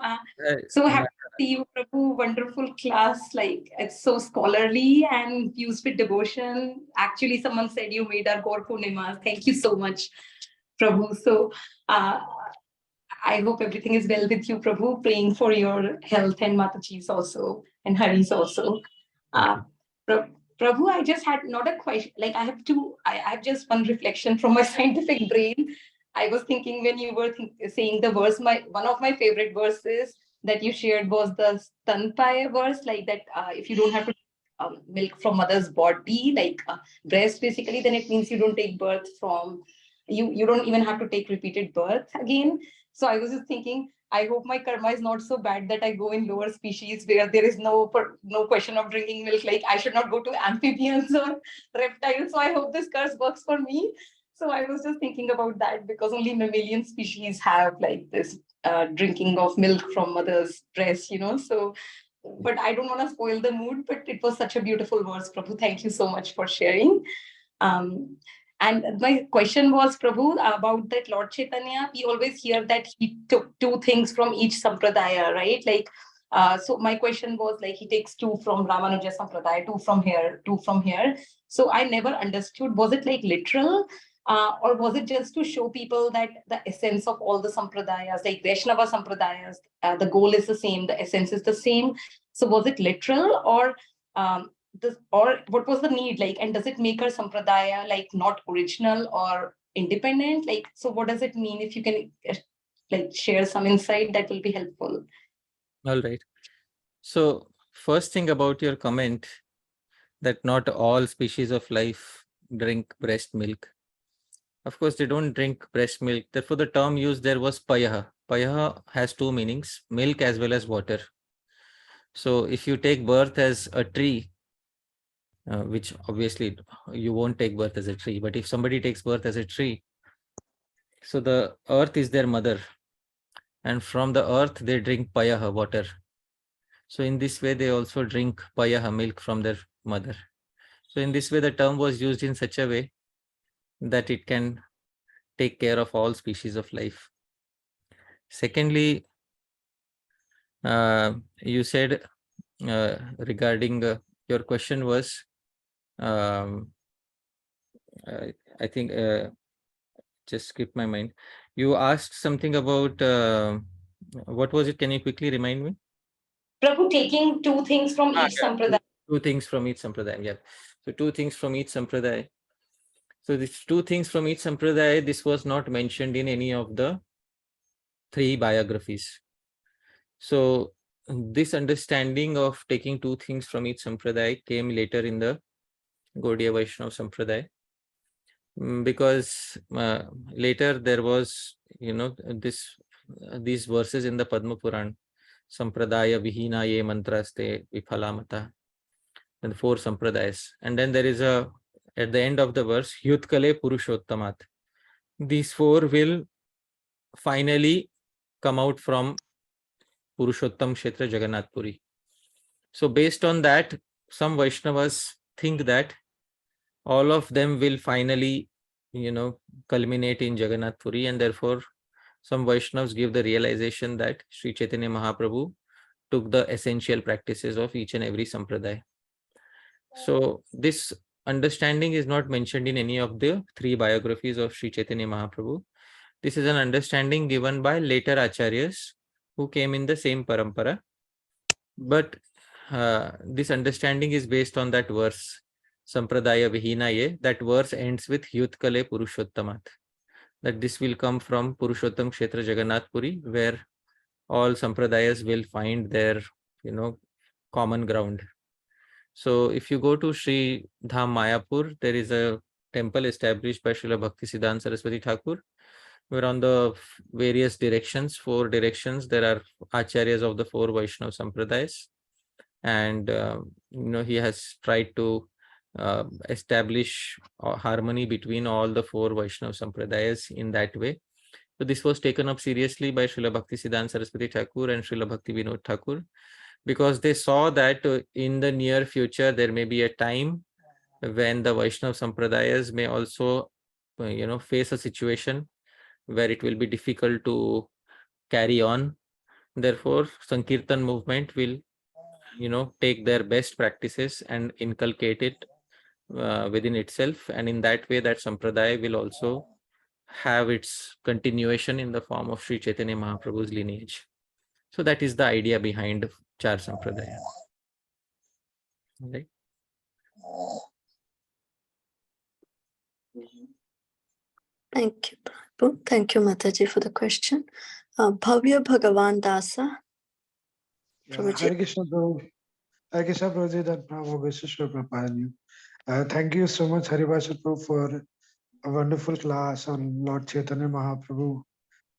So happy to see you, Prabhu. Wonderful class. Like, it's so scholarly and fused with devotion. Actually, someone said you made our Gaura Purnima. Thank you so much, Prabhu. So I hope everything is well with you, Prabhu. Praying for your health and Mataji's also and Hari's also. Prabhu, I just had not a question. Like I have just one reflection from my scientific brain. I was thinking when you were saying the verse, one of my favorite verses that you shared was the Stanpaya verse, like that if you don't have to milk from mother's body, like breast basically, then it means you don't take birth from, you don't even have to take repeated birth again. So I was just thinking, I hope my karma is not so bad that I go in lower species where there is no question of drinking milk. Like I should not go to amphibians or reptiles. So I hope this curse works for me. So I was just thinking about that because only mammalian species have like this drinking of milk from mother's breast, So, but I don't want to spoil the mood, but it was such a beautiful verse, Prabhu. Thank you so much for sharing. And my question was, Prabhu, about that Lord Chaitanya. We always hear that he took two things from each sampradaya, right? Like, so my question was like, he takes two from Ramanuja Sampradaya, two from here, two from here. So I never understood, was it like literal? Or was it just to show people that the essence of all the sampradayas, like Vaishnava sampradayas, the goal is the same, the essence is the same. So was it literal or or what was the need like, and does it make our sampradaya like not original or independent? Like, so what does it mean? If you can like share some insight, that will be helpful. All right. So first thing about your comment that not all species of life drink breast milk. Of course, they don't drink breast milk. Therefore, the term used there was payaha. Payaha has two meanings, milk as well as water. So if you take birth as a tree, which obviously you won't take birth as a tree, but if somebody takes birth as a tree, so the earth is their mother, and from the earth they drink payaha, water. So in this way they also drink payaha, milk from their mother. So in this way the term was used in such a way that it can take care of all species of life. Secondly, you said regarding your question was, I think just skipped my mind. You asked something about what was it? Can you quickly remind me? Prabhu, taking two things from each sampradaya. Two things from each sampradaya. Yeah. So two things from each sampradaya. So these two things from each sampradaya, this was not mentioned in any of the three biographies. So this understanding of taking two things from each sampradaya came later in the Gaudiya Vaishnava Sampradaya, because later there was, these verses in the Padma Puran, Sampradaya Vihina Ye Mantraste Viphalamata, and the four Sampradayas. And then there is at the end of the verse, Yutkale Purushottamat. These four will finally come out from Purushottam Kshetra Jagannath Puri. So based on that, some Vaishnavas think that all of them will finally, culminate in Jagannath Puri, and therefore some Vaishnavas give the realization that Sri Chaitanya Mahaprabhu took the essential practices of each and every sampradaya. So this understanding is not mentioned in any of the three biographies of Sri Chaitanya Mahaprabhu. This is an understanding given by later acharyas who came in the same parampara. But this understanding is based on that verse, Sampradaya Vihinaye. That verse ends with Yutkale Purushottamat. That this will come from Purushottam Kshetra Jagannath Puri, where all sampradayas will find their, common ground. So if you go to Sri Dham Mayapur, there is a temple established by Srila Bhakti Siddhanta Saraswati Thakur, where on the various directions, 4 directions, there are acharyas of the 4 Vaishnava Sampradayas. And, he has tried to establish harmony between all the 4 Vaishnava Sampradayas in that way. So this was taken up seriously by Srila Bhakti Siddhanta Saraswati Thakur and Srila Bhakti Vinod Thakur, because they saw that in the near future, there may be a time when the Vaishnava Sampradayas may also, face a situation where it will be difficult to carry on. Therefore, Sankirtan movement will, take their best practices and inculcate it within itself. And in that way, that Sampradaya will also have its continuation in the form of Sri Chaitanya Mahaprabhu's lineage. So that is the idea behind Char Sampradaya. Right? Thank you, Prabhu. Thank you, Mataji, for the question. Bhavya Bhagavan Dāsa. Prabhuji. Hare Krishna Prabhu. Hare Krishna Prabhuji and Prabhu Vishweshwar Prabhu. Thank you so much, Haribhasha Prabhu, for a wonderful class on Lord Chaitanya Mahaprabhu.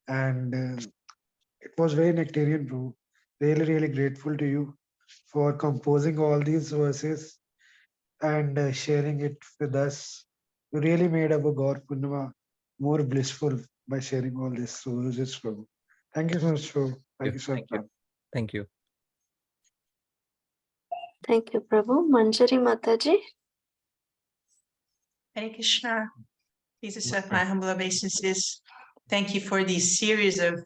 And it was very nectarian, Prabhu. Really, really grateful to you for composing all these verses and sharing it with us. You really made our Gaura Purnima more blissful by sharing all this verses, Prabhu. Thank you so much, Prabhu. Thank you so much. Thank you. Thank you, Prabhu. Manjari Mataji. Hare Krishna. Please accept my humble obeisances. Thank you for these series of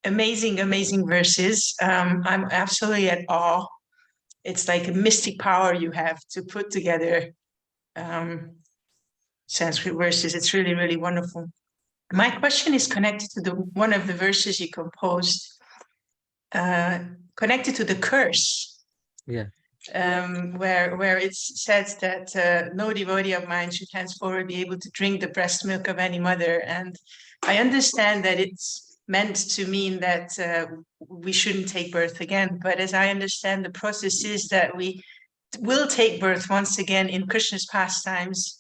amazing, amazing verses. I'm absolutely at awe. It's like a mystic power you have to put together Sanskrit verses. It's really, really wonderful. My question is connected to one of the verses you composed, connected to the curse. Yeah. Where it says that no devotee of mine should henceforward be able to drink the breast milk of any mother. And I understand that it's meant to mean that we shouldn't take birth again. But as I understand, the process is that we will take birth once again in Krishna's pastimes.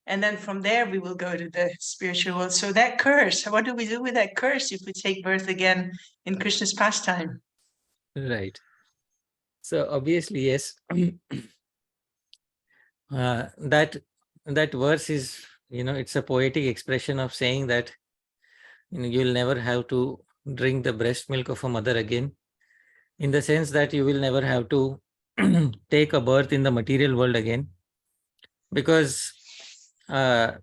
And then from there, we will go to the spiritual world. So that curse, what do we do with that curse if we take birth again in Krishna's pastime? Right. So obviously, yes, that verse is, it's a poetic expression of saying that, you'll never have to drink the breast milk of a mother again, in the sense that you will never have to take a birth in the material world again, because when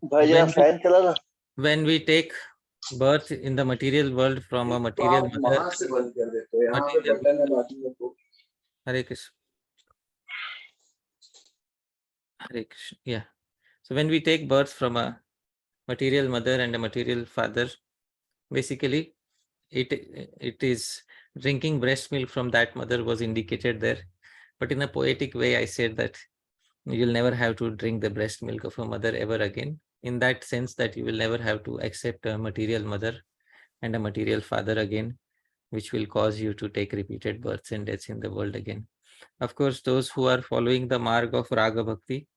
we take birth in the material world from a material mother, Hare Krishna. Hare Krishna. Yeah. So when we take birth from a material mother and a material father, basically it is drinking breast milk from that mother was indicated there. But in a poetic way, I said that you'll never have to drink the breast milk of a mother ever again, in that sense that you will never have to accept a material mother and a material father again, which will cause you to take repeated births and deaths in the world again. Of course, those who are following the marg of Raga Bhakti,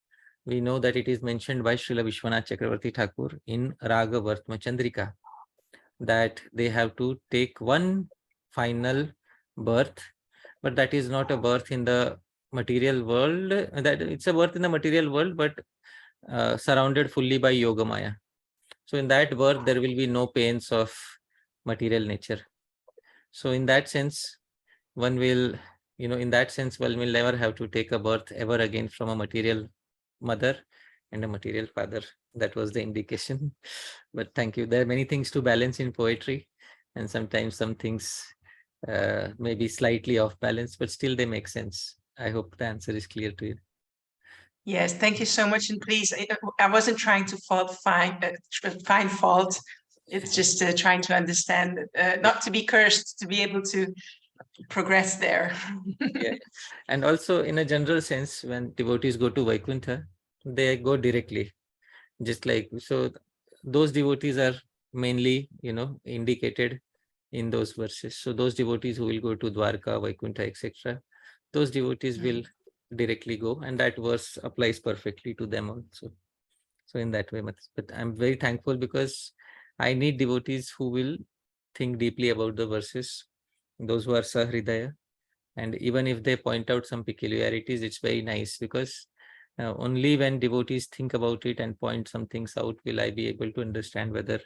we know that it is mentioned by Srila Vishwanath Chakravarti Thakur in Raga Vartma Chandrika, that they have to take one final birth, but that is not a birth in the material world, that it's a birth in the material world, but surrounded fully by Yogamaya. So in that birth, there will be no pains of material nature. So in that sense, one will, one will never have to take a birth ever again from a material mother and a material father. That was the indication. But thank you. There are many things to balance in poetry, and sometimes some things may be slightly off balance, but still they make sense. I hope the answer is clear to you. Yes, thank you so much. And please, I wasn't trying to find fault. It's just trying to understand, not to be cursed, to be able to progress there. Yeah. And also in a general sense, when devotees go to Vaikuntha, they go directly, just like, so those devotees are mainly, indicated in those verses. So those devotees who will go to Dwarka, Vaikuntha, etc., those devotees will directly go, and that verse applies perfectly to them also. So in that way, but I'm very thankful because I need devotees who will think deeply about the verses, those who are Sahridaya. And even if they point out some peculiarities, it's very nice because only when devotees think about it and point some things out will I be able to understand whether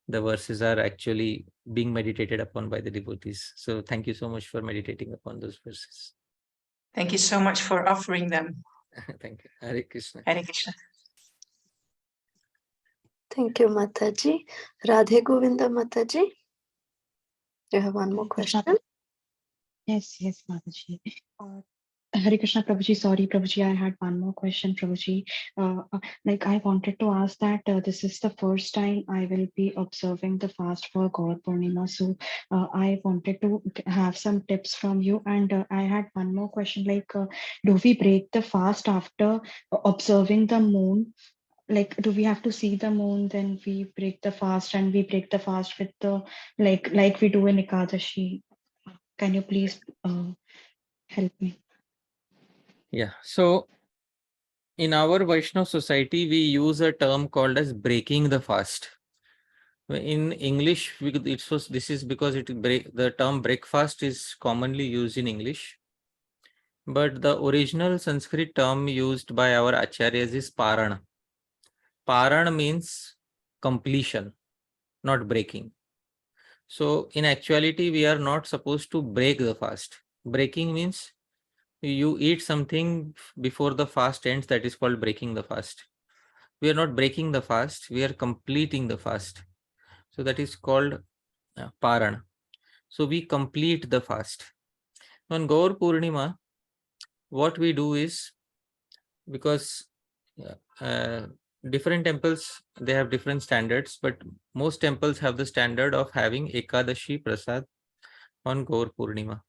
the verses are actually being meditated upon by the devotees. So thank you so much for meditating upon those verses. Thank you so much for offering them. Thank you. Hare Krishna. Hare Krishna. Thank you, Mataji. Radhe Govinda Mataji. You have one more question? Yes, Mataji. Hare Krishna, Prabhuji. Sorry, Prabhuji, I had one more question, Prabhuji. Like I wanted to ask that this is the first time I will be observing the fast for Gaura Purnima. So I wanted to have some tips from you. And I had one more question, like do we break the fast after observing the moon? Like, do we have to see the moon, then we break the fast, and we break the fast with the, like we do in Ekadashi? Can you please help me? Yeah. So in our Vaishnava society, we use a term called as breaking the fast. In English, this is because the term breakfast is commonly used in English. But the original Sanskrit term used by our acharyas is parana. Parana means completion, not breaking. So in actuality, we are not supposed to break the fast. Breaking means you eat something before the fast ends, that is called breaking the fast. We are not breaking the fast, we are completing the fast. So that is called Parana. So we complete the fast. On Gaura Purnima, what we do is, because different temples, they have different standards, but most temples have the standard of having Ekadashi Prasad on Gaura Purnima.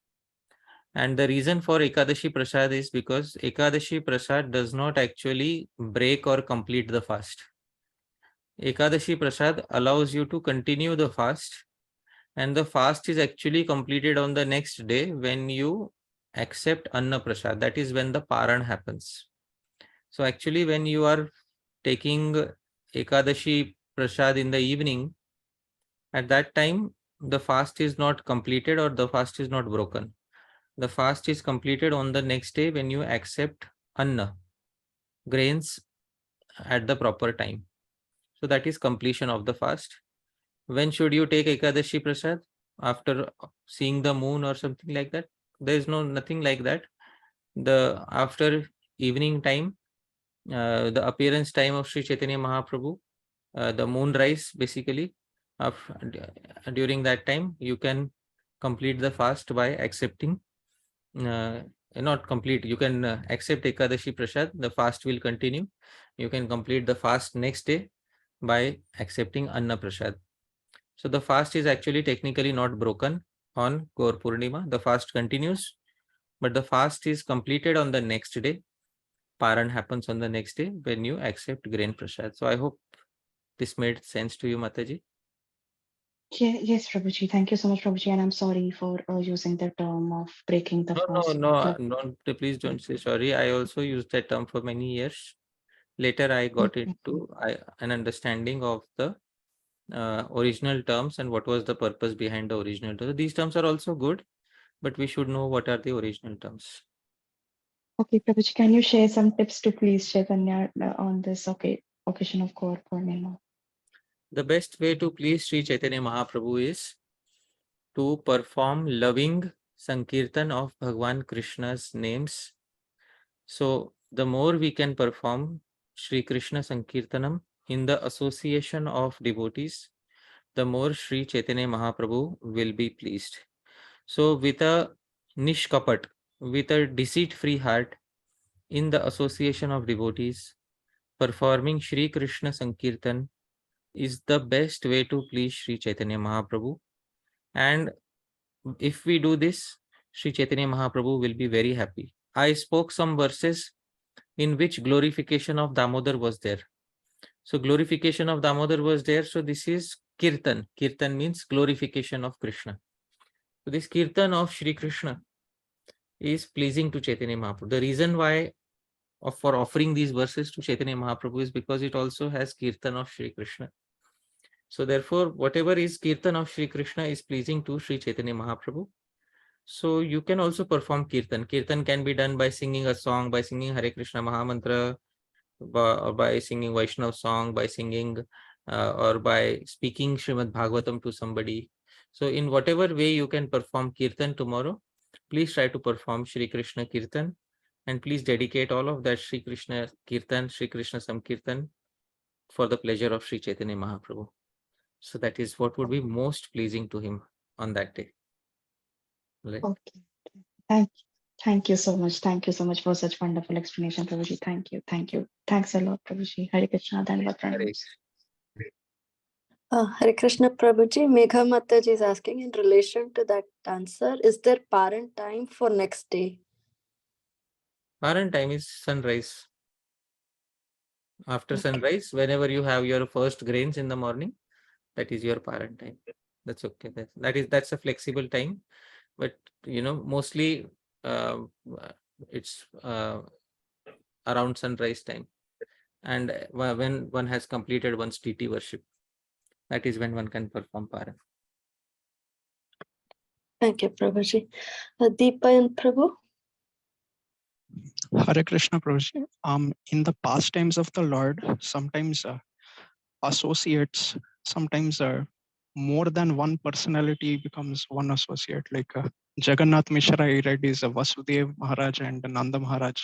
And the reason for Ekadashi Prasad is because Ekadashi Prasad does not actually break or complete the fast. Ekadashi Prasad allows you to continue the fast, and the fast is actually completed on the next day when you accept Anna Prasad. That is when the Paran happens. So actually, when you are taking Ekadashi Prasad in the evening, at that time, the fast is not completed or the fast is not broken. The fast is completed on the next day when you accept Anna, grains, at the proper time. So that is completion of the fast. When should you take Ekadashi Prasad? After seeing the moon or something like that? There is nothing like that. After evening time, the appearance time of Sri Chaitanya Mahaprabhu, the moonrise basically, during that time you can complete the fast by accepting, not complete, you can accept Ekadashi Prasad, the fast will continue. You can complete the fast next day by accepting Anna Prasad. So the fast is actually technically not broken on Gaura Purnima. The fast continues, but the fast is completed on the next day. Paran happens on the next day when you accept grain prasad. So I hope this made sense to you, Mataji. Yeah, yes, Prabhuji. Thank you so much, Prabhuji. And I'm sorry for using the term of breaking the fast. Please don't say sorry. I also used that term for many years. Later, I got into an understanding of the original terms and what was the purpose behind the original terms. These terms are also good, but we should know what are the original terms. Okay, Prabhuji, can you share some tips to please Chaitanya on this occasion of Gaura Purnima? The best way to please Sri Chaitanya Mahaprabhu is to perform loving Sankirtan of Bhagwan Krishna's names. So the more we can perform Sri Krishna Sankirtanam in the association of devotees, the more Sri Chaitanya Mahaprabhu will be pleased. So with a nishkapat, with a deceit-free heart, in the association of devotees, performing Sri Krishna Sankirtan is the best way to please Sri Chaitanya Mahaprabhu. And if we do this, Sri Chaitanya Mahaprabhu will be very happy. I spoke some verses in which glorification of Damodar was there. So glorification of Damodar was there. So this is Kirtan. Kirtan means glorification of Krishna. So this Kirtan of Sri Krishna is pleasing to Chaitanya Mahaprabhu. The reason why for offering these verses to Chaitanya Mahaprabhu is because it also has Kirtan of Sri Krishna. So therefore, whatever is Kirtan of Sri Krishna is pleasing to Sri Chaitanya Mahaprabhu. So you can also perform Kirtan. Kirtan can be done by singing a song, by singing Hare Krishna Mahamantra, or by singing Vaishnav song, by singing or by speaking Srimad Bhagavatam to somebody. So in whatever way you can perform Kirtan tomorrow, please try to perform Sri Krishna Kirtan, and please dedicate all of that Sri Krishna Kirtan, Sri Krishna Samkirtan for the pleasure of Sri Chaitanya Mahaprabhu. So that is what would be most pleasing to him on that day. Right? Okay. Thank you so much. Thank you so much for such wonderful explanation, Prabhuji. Thank you. Thank you. Thanks a lot, Prabhuji. Hare Krishna. Dhanavad pranams. Hare Krishna Prabhuji, Megha Mataji is asking in relation to that answer, is there parent time for next day? Parent time is sunrise. After sunrise, whenever you have your first grains in the morning, that is your parent time. That's okay. That's a flexible time, but mostly it's around sunrise time, and when one has completed one's TT worship, that is when one can perform parent. Thank you, Prabhuji. Deepa and Prabhu. Hare Krishna, Prabhuji. In the pastimes of the Lord, sometimes associates, sometimes more than one personality becomes one associate. Like Jagannath Mishra, I read, is Vasudev Maharaj and Nanda Maharaj.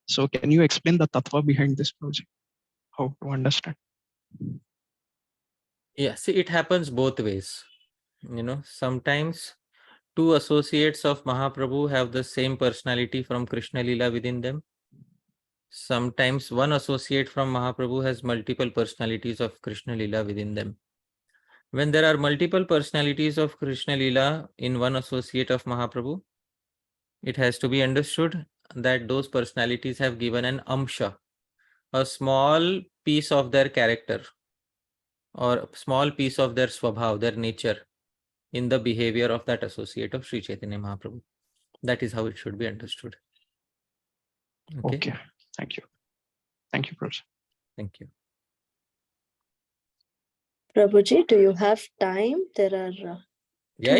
So can you explain the tattva behind this, Prabhuji? How to understand? Yeah, see, it happens both ways. Sometimes two associates of Mahaprabhu have the same personality from Krishna Lila within them. Sometimes one associate from Mahaprabhu has multiple personalities of Krishna Lila within them. When there are multiple personalities of Krishna Lila in one associate of Mahaprabhu, it has to be understood that those personalities have given an amsha, a small piece of their character or a small piece of their swabhav, their nature, in the behavior of that associate of Sri Chaitanya Mahaprabhu. That is how it should be understood. Okay. Thank you. Thank you, Prabhuji. Thank you. Prabhuji, do you have time? There are I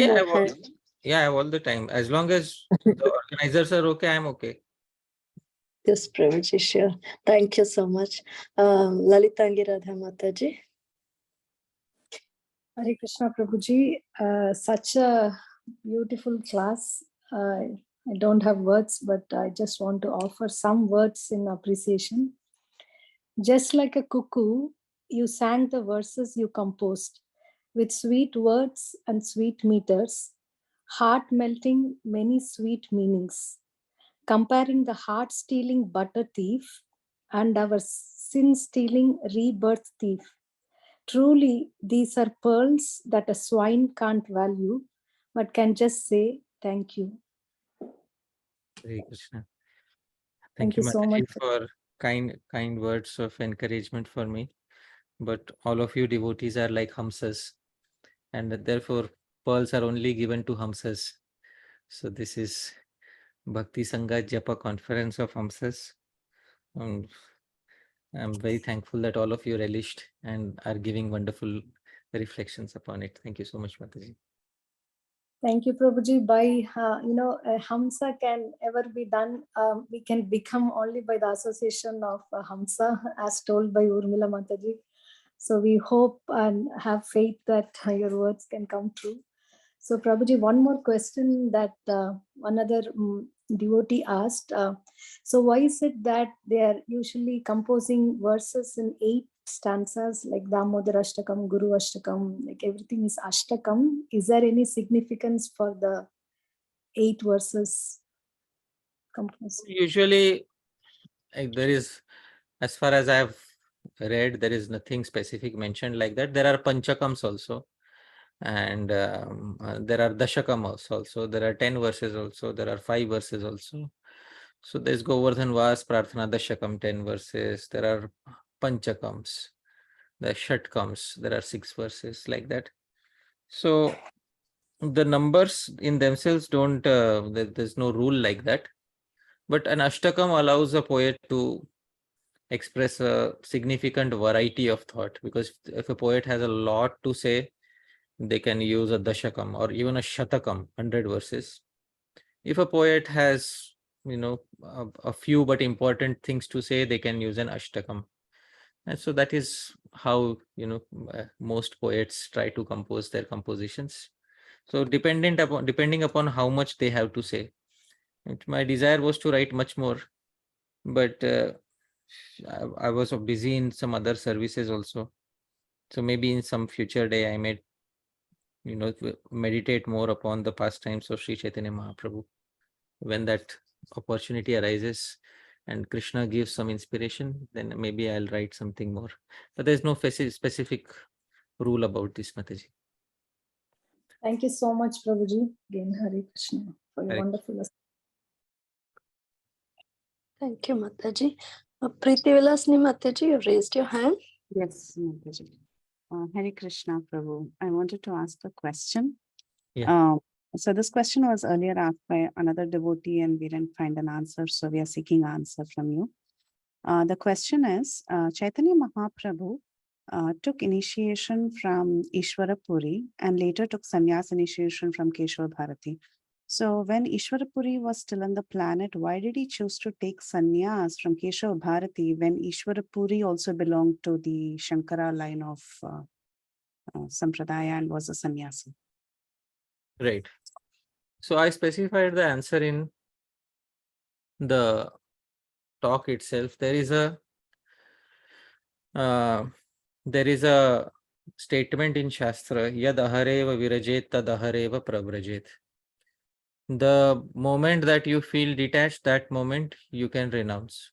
have all the time. As long as the organizers are okay, I'm okay. Yes, Prabhuji, sure. Thank you so much. Lalitangi Radha Mataji. Hare Krishna Prabhuji, such a beautiful class. I don't have words, but I just want to offer some words in appreciation. Just like a cuckoo, you sang the verses you composed with sweet words and sweet meters, heart-melting many sweet meanings, comparing the heart-stealing butter thief and our sin-stealing rebirth thief. Truly, these are pearls that a swine can't value, but can just say thank you. Hare Krishna. Thank you so Mataji, much for kind words of encouragement for me. But all of you devotees are like hamsas, and therefore pearls are only given to hamsas. So this is Bhakti Sanga Japa conference of hamsas. I'm very thankful that all of you relished and are giving wonderful reflections upon it. Thank you so much, Mataji. Thank you, Prabhuji. By, Hamsa can ever be done, we can become only by the association of Hamsa, as told by Urmila Mataji. So we hope and have faith that your words can come true. So Prabhuji, one more question that another devotee asked. So why is it that they are usually composing verses in 8 stanzas like Damodar Ashtakam, Guru Ashtakam, like everything is Ashtakam? Is there any significance for the 8 verses composed? Usually, there is, as far as I have read, there is nothing specific mentioned like that. There are panchakams also, and there are dashakams also. There are 10 verses also. There are 5 verses also. So there's Govardhan Vas, Prarthana Dashakam, 10 verses. There are panchakams, the shatkams. There are 6 verses like that. So the numbers in themselves don't, there's no rule like that. But an Ashtakam allows a poet to express a significant variety of thought, because if a poet has a lot to say, they can use a Dashakam or even a Shatakam, 100 verses. If a poet has, a few but important things to say, they can use an Ashtakam. And so that is how, most poets try to compose their compositions. So depending upon how much they have to say. My desire was to write much more, but I was busy in some other services also. So maybe in some future day I may, meditate more upon the pastimes of Sri Chaitanya Mahaprabhu. When that opportunity arises and Krishna gives some inspiration, then maybe I'll write something more. But there's no specific rule about this, Mataji. Thank you so much, Prabhuji. Again, Hare Krishna for your Hare wonderful. Thank you, Mataji. Preeti Vilasni Mataji, you've raised your hand. Yes, Mataji. Hare Krishna, Prabhu. I wanted to ask a question. Yeah. So this question was earlier asked by another devotee and we didn't find an answer. So we are seeking answer from you. The question is, Chaitanya Mahaprabhu took initiation from Ishwara Puri and later took sannyas initiation from Keshava Bharati. So when Ishwara Puri was still on the planet, why did he choose to take sannyas from Keshava Bharati when Ishwara Puri also belonged to the Shankara line of Sampradaya and was a sannyasi? Right. So I specified the answer in the talk itself. There is a statement in Shastra, Yad ahareva virajet tad ahareva prabrajet. The moment that you feel detached, that moment you can renounce.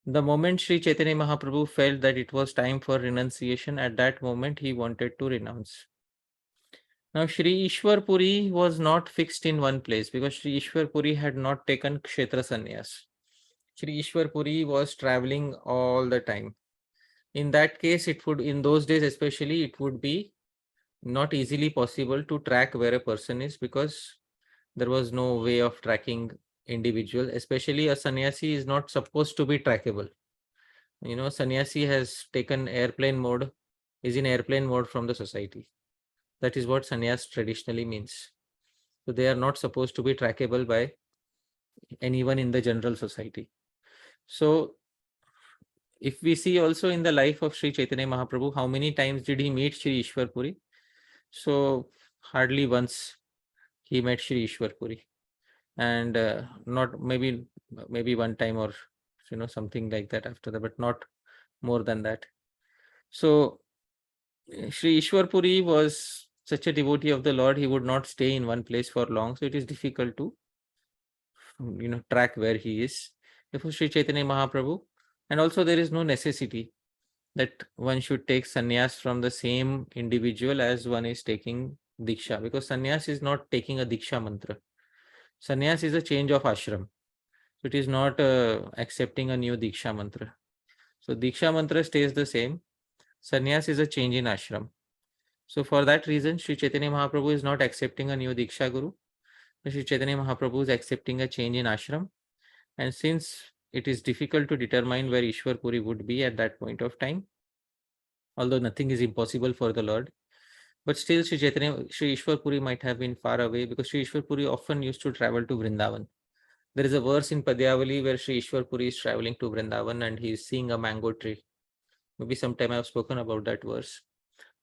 The moment Sri Chaitanya Mahaprabhu felt that it was time for renunciation, at that moment he wanted to renounce. Now Sri Ishwar Puri was not fixed in one place because Sri Ishwar Puri had not taken Kshetra Sannyas. Sri Ishwar Puri was traveling all the time. In that case, in those days especially, it would be not easily possible to track where a person is because there was no way of tracking individual, especially a sannyasi is not supposed to be trackable. Sannyasi has taken airplane mode, is in airplane mode from the society. That is what sannyas traditionally means. So they are not supposed to be trackable by anyone in the general society. So if we see also in the life of Sri Chaitanya Mahaprabhu, how many times did he meet Sri Ishwar Puri? So hardly once he met Sri Ishwar Puri, and not maybe one time or something like that after that, but not more than that. So Sri Ishwar Puri was such a devotee of the Lord, he would not stay in one place for long, so it is difficult to track where he is. Therefore Sri Chaitanya Mahaprabhu, and also there is no necessity that one should take sannyas from the same individual as one is taking diksha, because sannyas is not taking a diksha mantra. Sannyas is a change of ashram. So it is not accepting a new diksha mantra. So diksha mantra stays the same. Sannyas is a change in ashram. So for that reason, Sri Chaitanya Mahaprabhu is not accepting a new diksha guru. Sri Chaitanya Mahaprabhu is accepting a change in ashram. And since it is difficult to determine where Ishwar Puri would be at that point of time, although nothing is impossible for the Lord, but still Sri Ishwar Puri might have been far away because Sri Ishwar Puri often used to travel to Vrindavan. There is a verse in Padyavali where Sri Ishwar Puri is traveling to Vrindavan and he is seeing a mango tree. Maybe sometime I have spoken about that verse.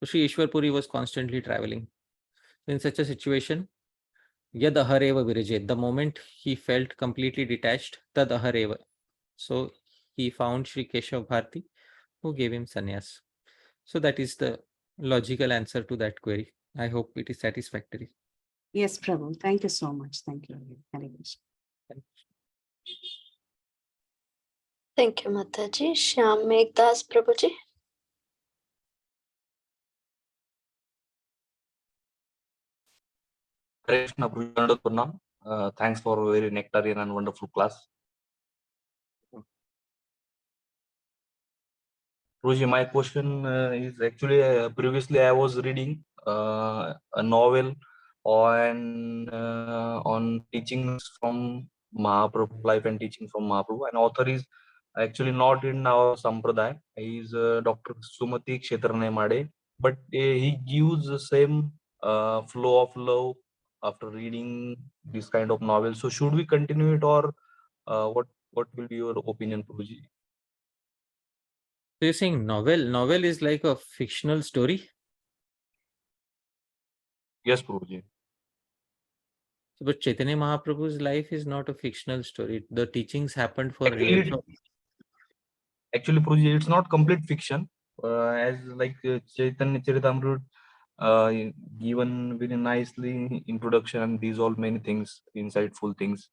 So Sri Ishwar Puri was constantly traveling. In such a situation, Yad ahareva virajet, the moment he felt completely detached, tad ahareva. So he found Sri Keshav Bharati who gave him sannyas. So that is the logical answer to that query. I hope it is satisfactory. Yes, Prabhu. Thank you so much. Thank you. Hare Krishna. Thank you, Mataji. Shyam Megdas Prabhuji. Krishna Purnam. Thanks for a very nectarian and wonderful class. Prabhuji, my question is actually previously I was reading a novel on teachings from Mahaprabhu, life and teaching from Mahaprabhu. And author is actually not in our Sampradaya. He is Dr. Sumati Kshetrane Made, but he gives the same flow of love after reading this kind of novel. So should we continue it, or what will be your opinion, Prabhuji? So you're saying novel is like a fictional story? Yes, Prabhuji. But Chaitanya Mahaprabhu's life is not a fictional story. The teachings happened for Actually, real. Actually, Prabhuji, it's not complete fiction. As like Chaitanya Charitamrita given very nicely introduction, and these all many things, insightful things.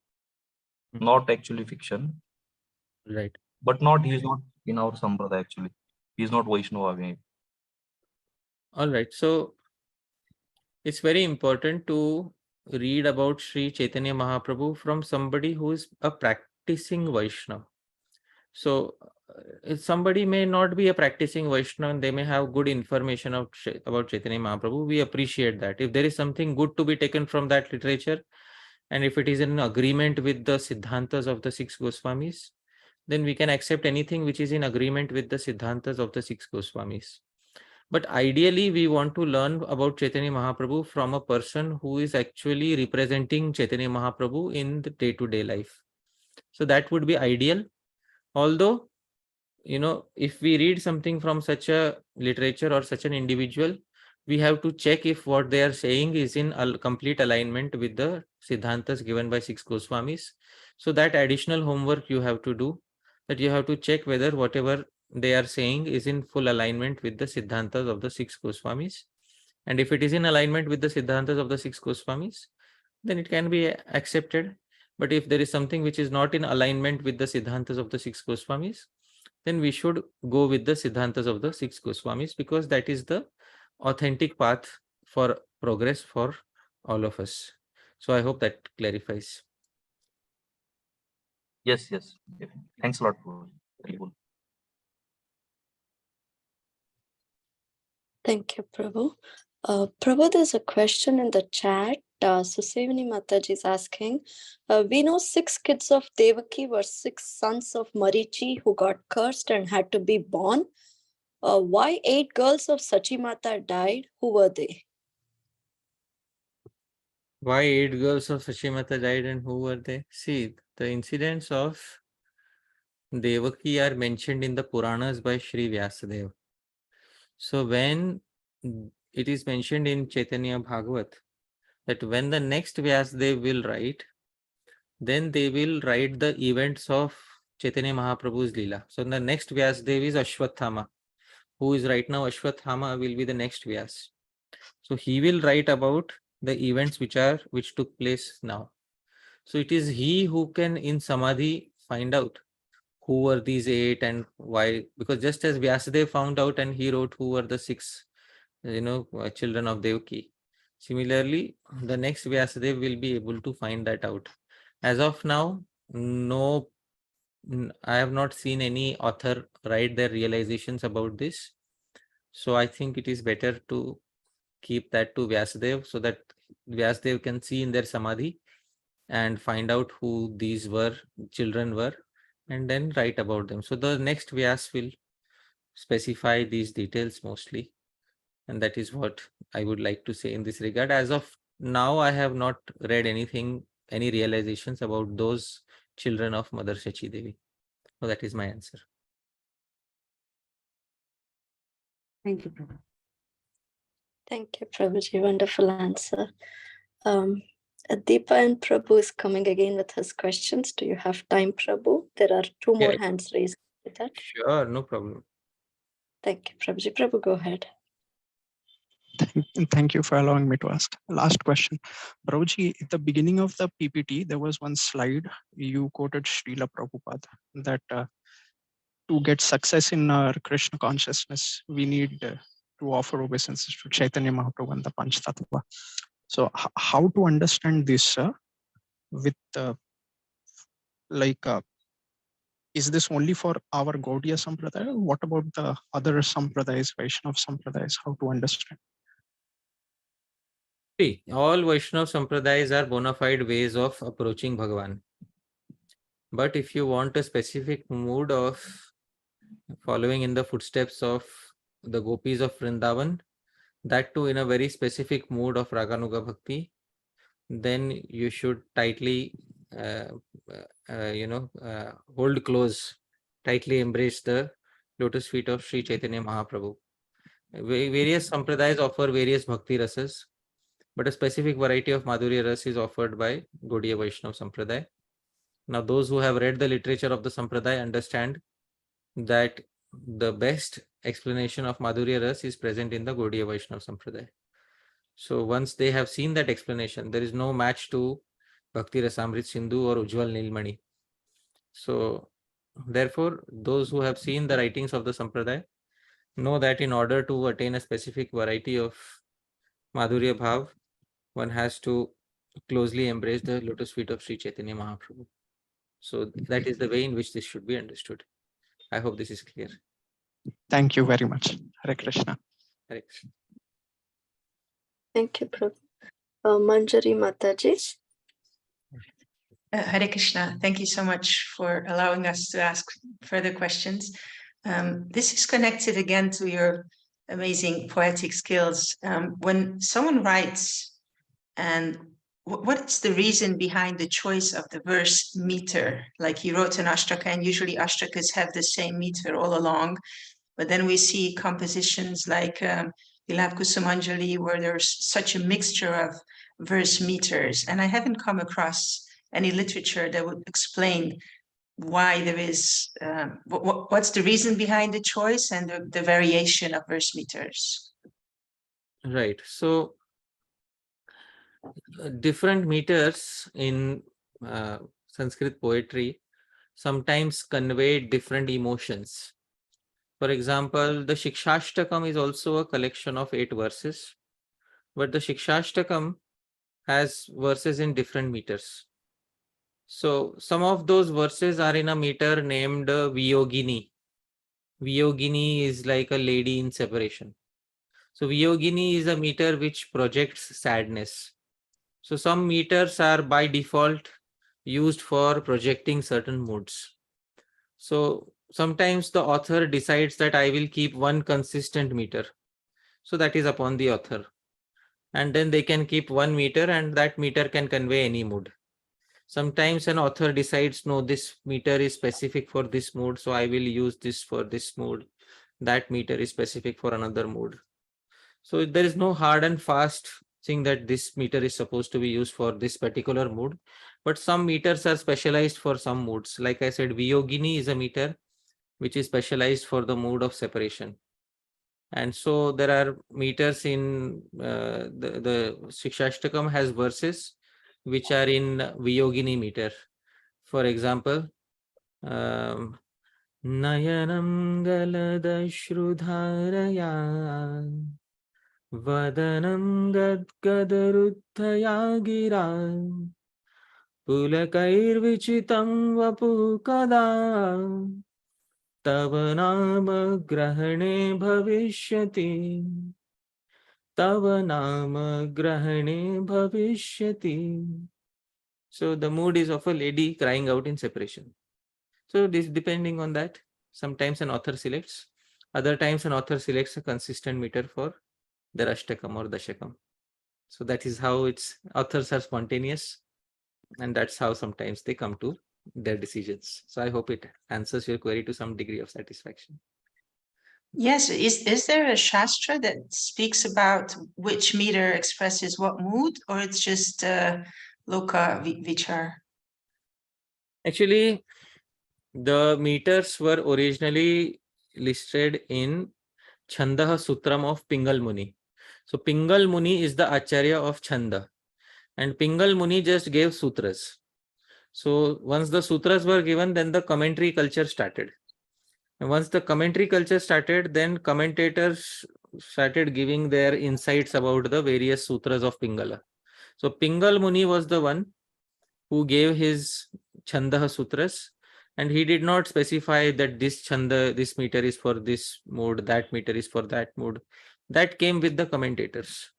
Not actually fiction. Right. But he is not in our Sampradaya actually. He is not Vaishnava. All right. So it's very important to read about Sri Chaitanya Mahaprabhu from somebody who is a practicing Vaishnava. So if somebody may not be a practicing Vaishnava and they may have good information about Chaitanya Mahaprabhu, we appreciate that. If there is something good to be taken from that literature, and if it is in agreement with the Siddhantas of the 6 Goswamis, then we can accept anything which is in agreement with the Siddhantas of the 6 Goswamis. But ideally, we want to learn about Chaitanya Mahaprabhu from a person who is actually representing Chaitanya Mahaprabhu in the day-to-day life. So that would be ideal. Although, if we read something from such a literature or such an individual, we have to check if what they are saying is in complete alignment with the Siddhantas given by 6 Goswamis. So that additional homework you have to do, that you have to check whether whatever they are saying is in full alignment with the Siddhantas of the 6 Goswamis. And if it is in alignment with the Siddhantas of the 6 Goswamis, then it can be accepted. But if there is something which is not in alignment with the Siddhantas of the 6 Goswamis, then we should go with the Siddhantas of the 6 Goswamis, because that is the authentic path for progress for all of us. So I hope that clarifies. Yes. Thanks a lot, Prabhuji. Very good. Thank you, Prabhu. Prabhu, there's a question in the chat. Susevani Mataji is asking, we know 6 kids of Devaki were 6 sons of Marichi who got cursed and had to be born. Why 8 girls of Sachimata died? Who were they? Why 8 girls of Sachimata died and who were they? See, the incidents of Devaki are mentioned in the Puranas by Sri Vyasadeva. So when it is mentioned in Chaitanya Bhagavat that when the next Vyasadeva will write, then they will write the events of Chaitanya Mahaprabhu's Leela. So the next Vyasadeva is Ashwathama, who is right now Ashwathama will be the next Vyas. So he will write about the events which took place now. So it is he who can in Samadhi find out who were these 8 and why, because just as Vyasadeva found out and he wrote who were the 6 children of Devaki, similarly the next Vyasadeva will be able to find that out. As of now, no, I have not seen any author write their realizations about this. So I think it is better to keep that to Vyasadeva, so that Vyasadeva can see in their Samadhi and find out who these children were, and then write about them. So the next Vyas will specify these details mostly. And that is what I would like to say in this regard. As of now, I have not read any realizations about those children of Mother Shachi Devi. So that is my answer. Thank you, Prabhu. Thank you, Prabhuji. Wonderful answer. Deepa and Prabhu is coming again with his questions. Do you have time, Prabhu? There are 2 more hands raised with that. Sure, no problem. Thank you, Prabhuji. Prabhu, go ahead. Thank you for allowing me to ask. Last question. Prabhuji, at the beginning of the PPT, there was one slide you quoted Srila Prabhupada that to get success in our Krishna consciousness, we need to offer obeisances to Chaitanya Mahaprabhu and the Panch Tattva. So how to understand this with is this only for our Gaudiya Sampradaya? What about the other Sampradayas, Vaishnava Sampradayas? How to understand? See, all Vaishnav Sampradayas are bona fide ways of approaching Bhagavan. But if you want a specific mood of following in the footsteps of the gopis of Vrindavan, that too in a very specific mood of Raganuga Bhakti, then you should tightly, hold close, tightly embrace the lotus feet of Sri Chaitanya Mahaprabhu. Various Sampradayas offer various Bhakti rasas, but a specific variety of Madhurya ras is offered by Gaudiya Vaishnava Sampradaya. Now, those who have read the literature of the Sampradaya understand that the best explanation of Madhurya ras is present in the Gaudiya Vaishnava Sampradaya. So once they have seen that explanation, there is no match to Bhakti Rasamrit Sindhu or Ujjwal Nilmani. So therefore, those who have seen the writings of the Sampradaya know that in order to attain a specific variety of Madhurya Bhav, one has to closely embrace the lotus feet of Sri Chaitanya Mahaprabhu. So that is the way in which this should be understood. I hope this is clear. Thank you very much. Hare Krishna. Hare Krishna. Thank you, Prabhu. Manjari Mataji. Hare Krishna. Thank you so much for allowing us to ask further questions. This is connected again to your amazing poetic skills. When someone writes, and what is the reason behind the choice of the verse meter? Like you wrote an ashtaka, and usually ashtakas have the same meter all along, but then we see compositions like Vilav Kusumanjali, where there's such a mixture of verse meters, and I haven't come across any literature that would explain why there is, what's the reason behind the choice and the variation of verse meters. Right. So different meters in Sanskrit poetry sometimes convey different emotions. For example, the Shikshashtakam is also a collection of 8 verses, but the Shikshashtakam has verses in different meters. So some of those verses are in a meter named Viyogini. Viyogini is like a lady in separation. So Viyogini is a meter which projects sadness. So some meters are by default used for projecting certain moods. So sometimes the author decides that I will keep one consistent meter. So that is upon the author. And then they can keep 1 meter, and that meter can convey any mood. Sometimes an author decides, no, this meter is specific for this mood, so I will use this for this mood. That meter is specific for another mood. So there is no hard and fast thing that this meter is supposed to be used for this particular mood. But some meters are specialized for some moods. Like I said, Viyogini is a meter which is specialized for the mood of separation. And so there are meters in the Shikshashtakam has verses which are in Viyogini meter. For example, Nayanam Galadashrudharaya Vadanam Gadgadarudhaya Gira Pulakairvichitam Vapukada Tava Nama Grahane Bhavishyati Tava Nama Grahane Bhavishyati. So the mood is of a lady crying out in separation. So this depending on that, sometimes an author selects, other times an author selects a consistent meter for the Ashtakam or Dashakam. So that is how authors are spontaneous, and that's how sometimes they come to their decisions. So I hope it answers your query to some degree of satisfaction. Yes, is there a Shastra that speaks about which meter expresses what mood, or it's just Loka Vichar? Actually, the meters were originally listed in Chandaha Sutram of Pingal Muni. So Pingal Muni is the Acharya of Chanda, and Pingal Muni just gave sutras. So once the sutras were given, then the commentary culture started. And once the commentary culture started, then commentators started giving their insights about the various sutras of Pingala. So Pingal Muni was the one who gave his Chandaha sutras, and he did not specify that this Chanda, this meter is for this mood, that meter is for that mood. That came with the commentators.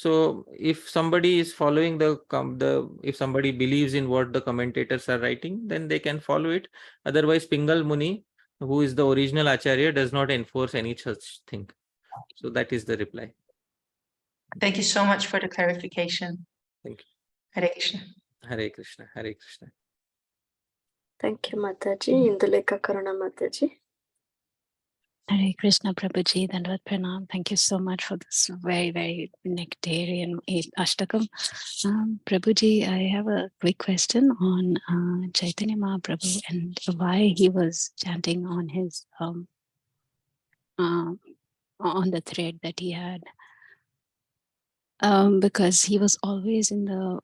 So if somebody is following if somebody believes in what the commentators are writing, then they can follow it. Otherwise, Pingal Muni, who is the original Acharya, does not enforce any such thing. So that is the reply. Thank you so much for the clarification. Thank you. Hare Krishna. Hare Krishna. Hare Krishna. Thank you, Mataji. Induleka Karuna Mataji. Hare Krishna, Prabhuji, Dandavad Pranam. Thank you so much for this very, very nectarian Ashtakam. Prabhuji, I have a quick question on Chaitanya Mahaprabhu and why he was chanting on his on the thread that he had. Because he was always in the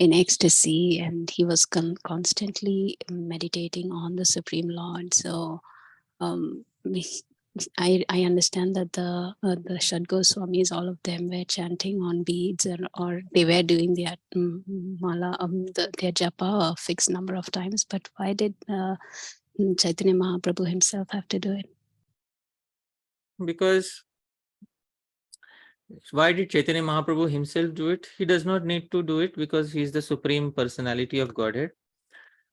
in ecstasy, and he was constantly meditating on the Supreme Lord. So I understand that the Shad Goswamis, all of them were chanting on beads, or they were doing their mala, their japa a fixed number of times. But why did Chaitanya Mahaprabhu himself have to do it? Because why did Chaitanya Mahaprabhu himself do it? He does not need to do it because he is the Supreme Personality of Godhead.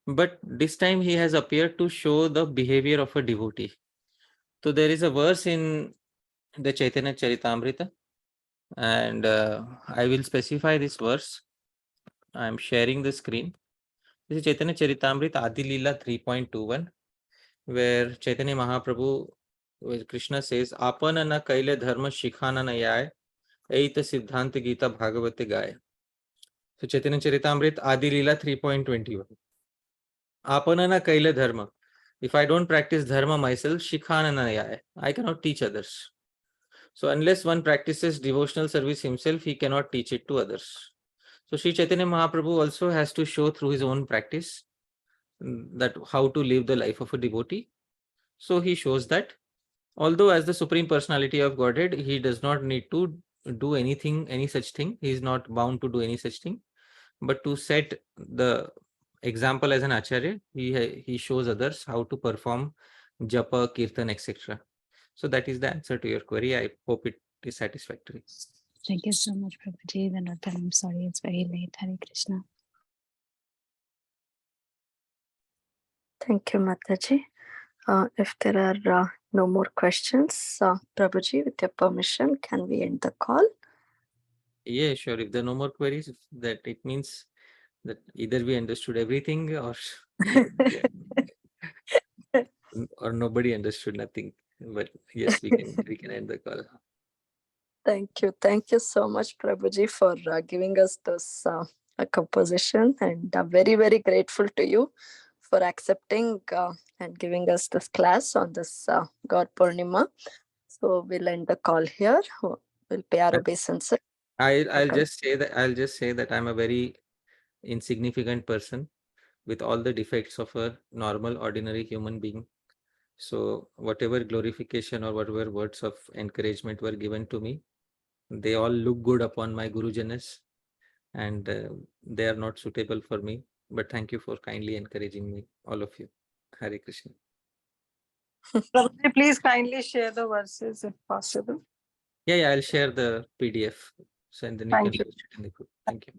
But this time he has appeared to show the behavior of a devotee. So there is a verse in the Chaitanya Charitamrita, and I will specify this verse. I am sharing the screen. This is Chaitanya Charitamrita Adi Leela 3.21, where Chaitanya Mahaprabhu, where Krishna says, Apana na kaile dharma shikhana na yai, Eita Siddhanta Gita Bhagavate Gaya. So Chaitanya Charitamrita Adi Leela 3.21. Apana na kaile dharma. If I don't practice dharma myself, shikhana na yai, I cannot teach others. So unless one practices devotional service himself, he cannot teach it to others. So Sri Chaitanya Mahaprabhu also has to show through his own practice that how to live the life of a devotee. So he shows that although as the Supreme Personality of Godhead, he does not need to do anything, any such thing. He is not bound to do any such thing. But to set the example as an Acharya, he shows others how to perform japa, kirtan, etc. So that is the answer to your query. I hope it is satisfactory. Thank you so much, Prabhuji. I'm sorry, it's very late. Hare Krishna. Thank you, Mataji. If there are no more questions, Prabhuji, with your permission, can we end the call? Yeah, sure. If there are no more queries, that it means that either we understood everything or or nobody understood nothing. But yes, we can end the call. Thank you so much, Prabhuji, for giving us this composition, and very, very grateful to you for accepting and giving us this class on this Gaura Purnima. So we'll end the call here. We'll pay our obeisance. I'll just say that I'm a very insignificant person with all the defects of a normal, ordinary human being. So whatever glorification or whatever words of encouragement were given to me, they all look good upon my Gurujanas, and they are not suitable for me. But thank you for kindly encouraging me, all of you. Hare Krishna. Prabhuji, please kindly share the verses if possible. Yeah, I'll share the PDF. So and then you Thank can you. post it in the group. Thank you.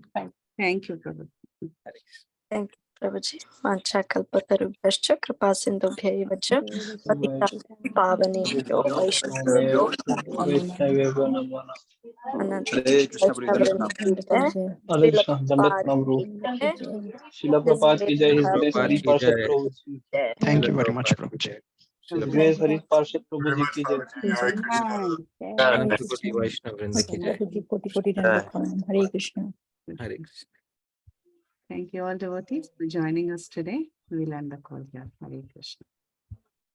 Thank you, Prabhu. Hare Krishna. Thank you, Prabhuji. Vancha kalpatarubhyascha kripa sindhubhyaiva cha patitanam pavanebhyo vaishnavebhyo Hare Krishna, Srila Prabhupada ki jai, His Grace Hari Parshad Prabhu ji. Thank you very much, Prabhuji. His Grace Hari Parshad Prabhu ji ki jai. Anant Koti Vaishnav Vrinda ki jai. Hare Krishna. Hare Krishna. Thank you all devotees for joining us today. We'll end the call here. Hare Krishna.